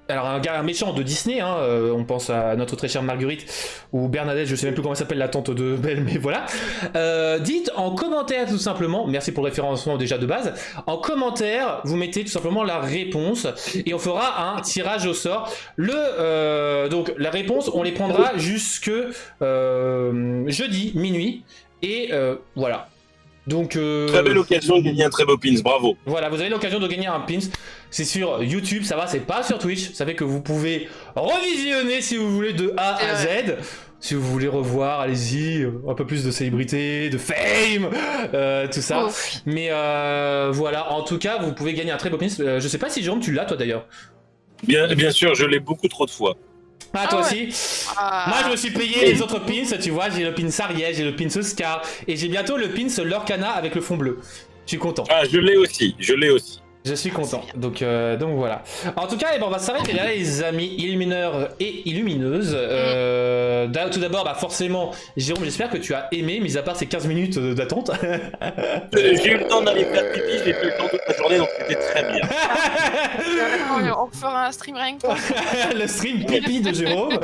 Alors un méchant de Disney, hein, on pense à notre très chère Marguerite ou Bernadette, je sais même plus comment s'appelle la tante de Belle, mais voilà. Dites en commentaire tout simplement, merci pour le référencement déjà de base, en commentaire vous mettez tout simplement la réponse et on fera un tirage au sort. Donc la réponse on les prendra jusque jeudi minuit et voilà. Donc, Très belle occasion de gagner un très beau pins, bravo. voilà, vous avez l'occasion de gagner un pins. C'est sur YouTube, ça va, c'est pas sur Twitch. Ça fait que vous pouvez revisionner si vous voulez de A à Z. Si vous voulez revoir, allez-y, un peu plus de célébrité, de fame, tout ça. Ouf. Mais voilà, en tout cas, vous pouvez gagner un très beau pins. Je sais pas si Jérôme, tu l'as toi d'ailleurs. Bien sûr, je l'ai beaucoup trop de fois. Ah, toi Ah aussi. Ah. Moi, je me suis payé les autres pins, tu vois. J'ai le pins Ariel, j'ai le pins Oscar, et j'ai bientôt le pins Lorcana avec le fond bleu. Je suis content. Ah, je l'ai aussi. Je suis content. C'est bien. Donc voilà. En tout cas, eh ben, on va s'arrêter là, les amis illumineurs et illumineuses. Tout d'abord, bah, forcément, Jérôme, j'espère que tu as aimé, mis à part ces 15 minutes d'attente. J'ai eu le temps d'aller faire pipi, j'ai fait le temps toute la journée, donc c'était très bien. On fera un stream rien que pour ça. Le stream pipi de Jérôme.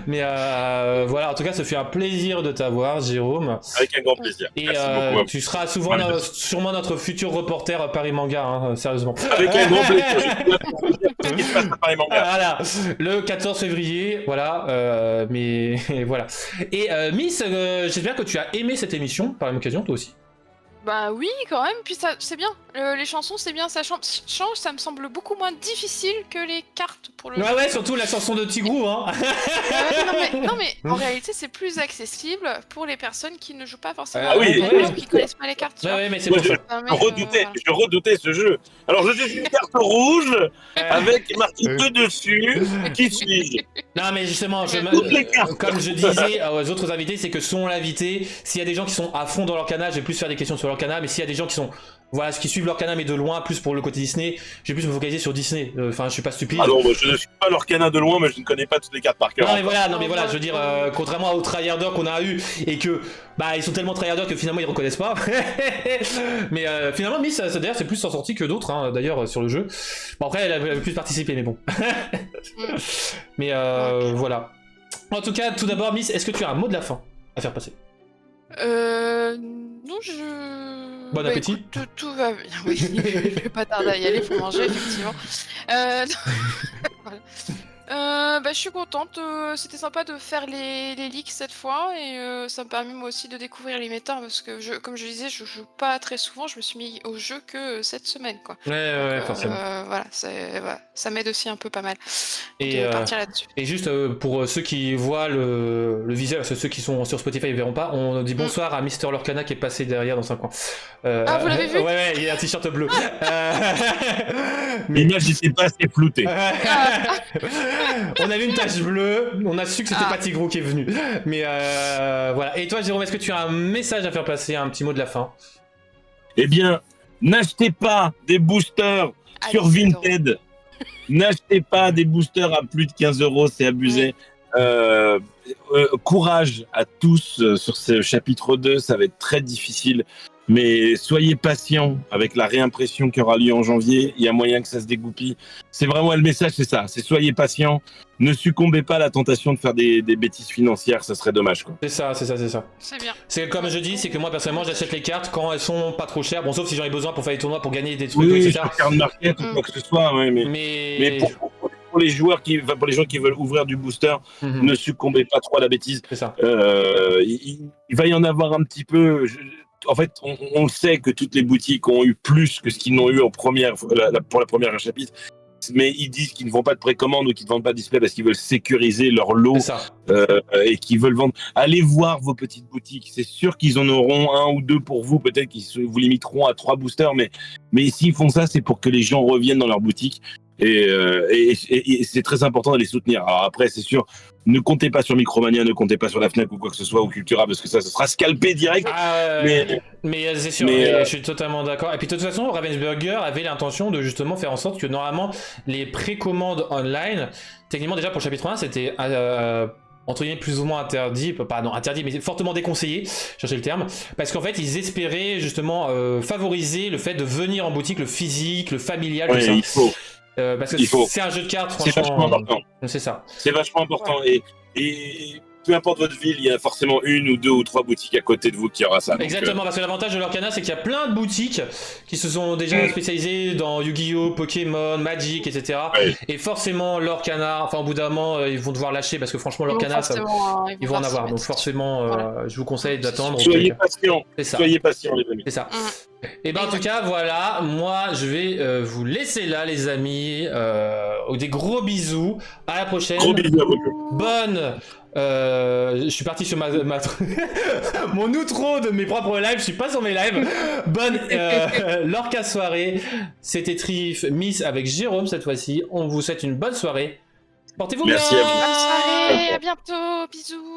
Mais voilà, en tout cas, ce fut un plaisir de t'avoir, Jérôme. Avec un grand plaisir. Et Merci beaucoup. tu seras souvent sûrement notre futur reporter Paris Manga, hein, sérieusement. Avec un grand plaisir. Je ce qui se passe à Paris Manga. Voilà, le 14 février, voilà, mais voilà. Et Miss, j'espère que tu as aimé cette émission par la même occasion, toi aussi. Bah oui, quand même. Puis ça, c'est bien. Les chansons, c'est bien. Ça change. Ça me semble beaucoup moins difficile que les cartes pour le. Ouais, ouais, surtout la chanson de Tigrou, hein. non mais en réalité, c'est plus accessible pour les personnes qui ne jouent pas forcément Ah oui, au jeu ouais. ou qui connaissent pas les cartes. Tu Ouais, vois. ouais, mais c'est Moi, pour ça. Je redoutais ce jeu. Alors, je suis une carte rouge avec marqué 2 dessus. Qui suis-je? Non, mais justement, Toutes les cartes. comme je disais aux autres invités, c'est que selon l'invité, s'il y a des gens qui sont à fond dans leur canal, je vais plus faire des questions sur leur canal, mais s'il y a des gens qui sont, voilà, qui suivent leur canal mais de loin, plus pour le côté Disney, je vais plus me focaliser sur Disney. Enfin, je suis pas stupide. Ah non, moi, je ne suis pas l'Orcana de loin, mais je ne connais pas toutes les cartes par cœur. Non mais voilà, je veux dire, contrairement aux tryharders qu'on a eu et que bah ils sont tellement tryharders que finalement ils reconnaissent pas. Mais finalement Miss d'ailleurs c'est plus s'en sorti que d'autres hein, d'ailleurs sur le jeu. Bon après elle avait plus participé mais bon. Mais voilà. En tout cas tout d'abord Miss, est-ce que tu as un mot de la fin à faire passer? Non, je. Bon appétit. Écoute, tout va bien. Oui, je vais pas tarder à y aller pour manger effectivement. Voilà. Bah, je suis contente, c'était sympa de faire les leaks cette fois et ça me permet moi aussi de découvrir les méta parce que comme je disais, je joue pas très souvent, je me suis mis au jeu que cette semaine quoi. Ouais, forcément. Voilà, ça m'aide aussi un peu pas mal Et, de partir là-dessus. Et juste pour ceux qui voient le visuel, ceux qui sont sur Spotify ils verront pas, on dit bonsoir à Mister Lorcana qui est passé derrière dans un coin. Ah, vous l'avez vu? Ouais, il a un t-shirt bleu. L'image n'était pas assez floutée. On a vu une tache bleue, on a su que c'était pas Tigrou qui est venu. Mais voilà. Et toi Jérôme, est-ce que tu as un message à faire passer, un petit mot de la fin? Eh bien, n'achetez pas des boosters sur Vinted. N'achetez pas des boosters à plus de 15 €, c'est abusé. Courage à tous sur ce chapitre 2, ça va être très difficile. Mais soyez patients avec la réimpression qui aura lieu en janvier. Il y a moyen que ça se dégoupille. C'est vraiment le message, c'est ça. C'est soyez patients. Ne succombez pas à la tentation de faire des bêtises financières. Ça serait dommage, quoi. C'est ça. C'est bien. C'est comme je dis, c'est que moi personnellement j'achète les cartes quand elles sont pas trop chères. Bon, sauf si j'en ai besoin pour faire des tournois, pour gagner des trucs, Oui, etc. sur carte market ou quoi que ce soit. Ouais, mais pour les joueurs pour les gens qui veulent ouvrir du booster, ne succombez pas trop à la bêtise. C'est ça. Il va y en avoir un petit peu. En fait, on sait que toutes les boutiques ont eu plus que ce qu'ils n'ont eu pour la première chapitre. Mais ils disent qu'ils ne font pas de précommande ou qu'ils ne vendent pas de display parce qu'ils veulent sécuriser leur lot et qu'ils veulent vendre. Allez voir vos petites boutiques. C'est sûr qu'ils en auront un ou deux pour vous. Peut-être qu'ils vous limiteront à 3 boosters. Mais s'ils font ça, c'est pour que les gens reviennent dans leur boutique. Et c'est très important de les soutenir. Alors après, c'est sûr, ne comptez pas sur Micromania, ne comptez pas sur la Fnac ou quoi que ce soit, ou Cultura, parce que ça sera scalpé direct. Mais c'est sûr, je suis totalement d'accord. Et puis de toute façon, Ravensburger avait l'intention de justement faire en sorte que normalement, les précommandes online, techniquement déjà pour le chapitre 1, c'était entre guillemets plus ou moins interdit, interdit, mais fortement déconseillé, chercher le terme, parce qu'en fait ils espéraient justement favoriser le fait de venir en boutique, le physique, le familial, tout ça. Il faut. Parce que c'est un jeu de cartes, franchement. C'est vachement important. C'est ça. C'est vachement important. Et peu importe votre ville, il y a forcément une ou deux ou trois boutiques à côté de vous qui aura ça. Donc, Exactement, parce que l'avantage de l'Orcana, c'est qu'il y a plein de boutiques qui se sont déjà spécialisées dans Yu-Gi-Oh, Pokémon, Magic, etc. Ouais. Et forcément, l'Orcana, enfin, au bout d'un moment, ils vont devoir lâcher parce que franchement, l'Orcana, ils vont en avoir. Donc, forcément, Voilà. je vous conseille d'attendre. Soyez patients. C'est ça. Soyez patients, les amis. C'est ça. Et ben en tout cas, voilà, moi je vais vous laisser là, les amis. Des gros bisous. À la prochaine. Gros bisous à vous. Bonne. Je suis parti sur mon outro de mes propres lives. Je suis pas sur mes lives. Bonne Lorca soirée. C'était Trif Miss avec Jérôme cette fois-ci. On vous souhaite une bonne soirée. Portez-vous bien. Merci à vous. Bonne soirée, à bientôt, bisous.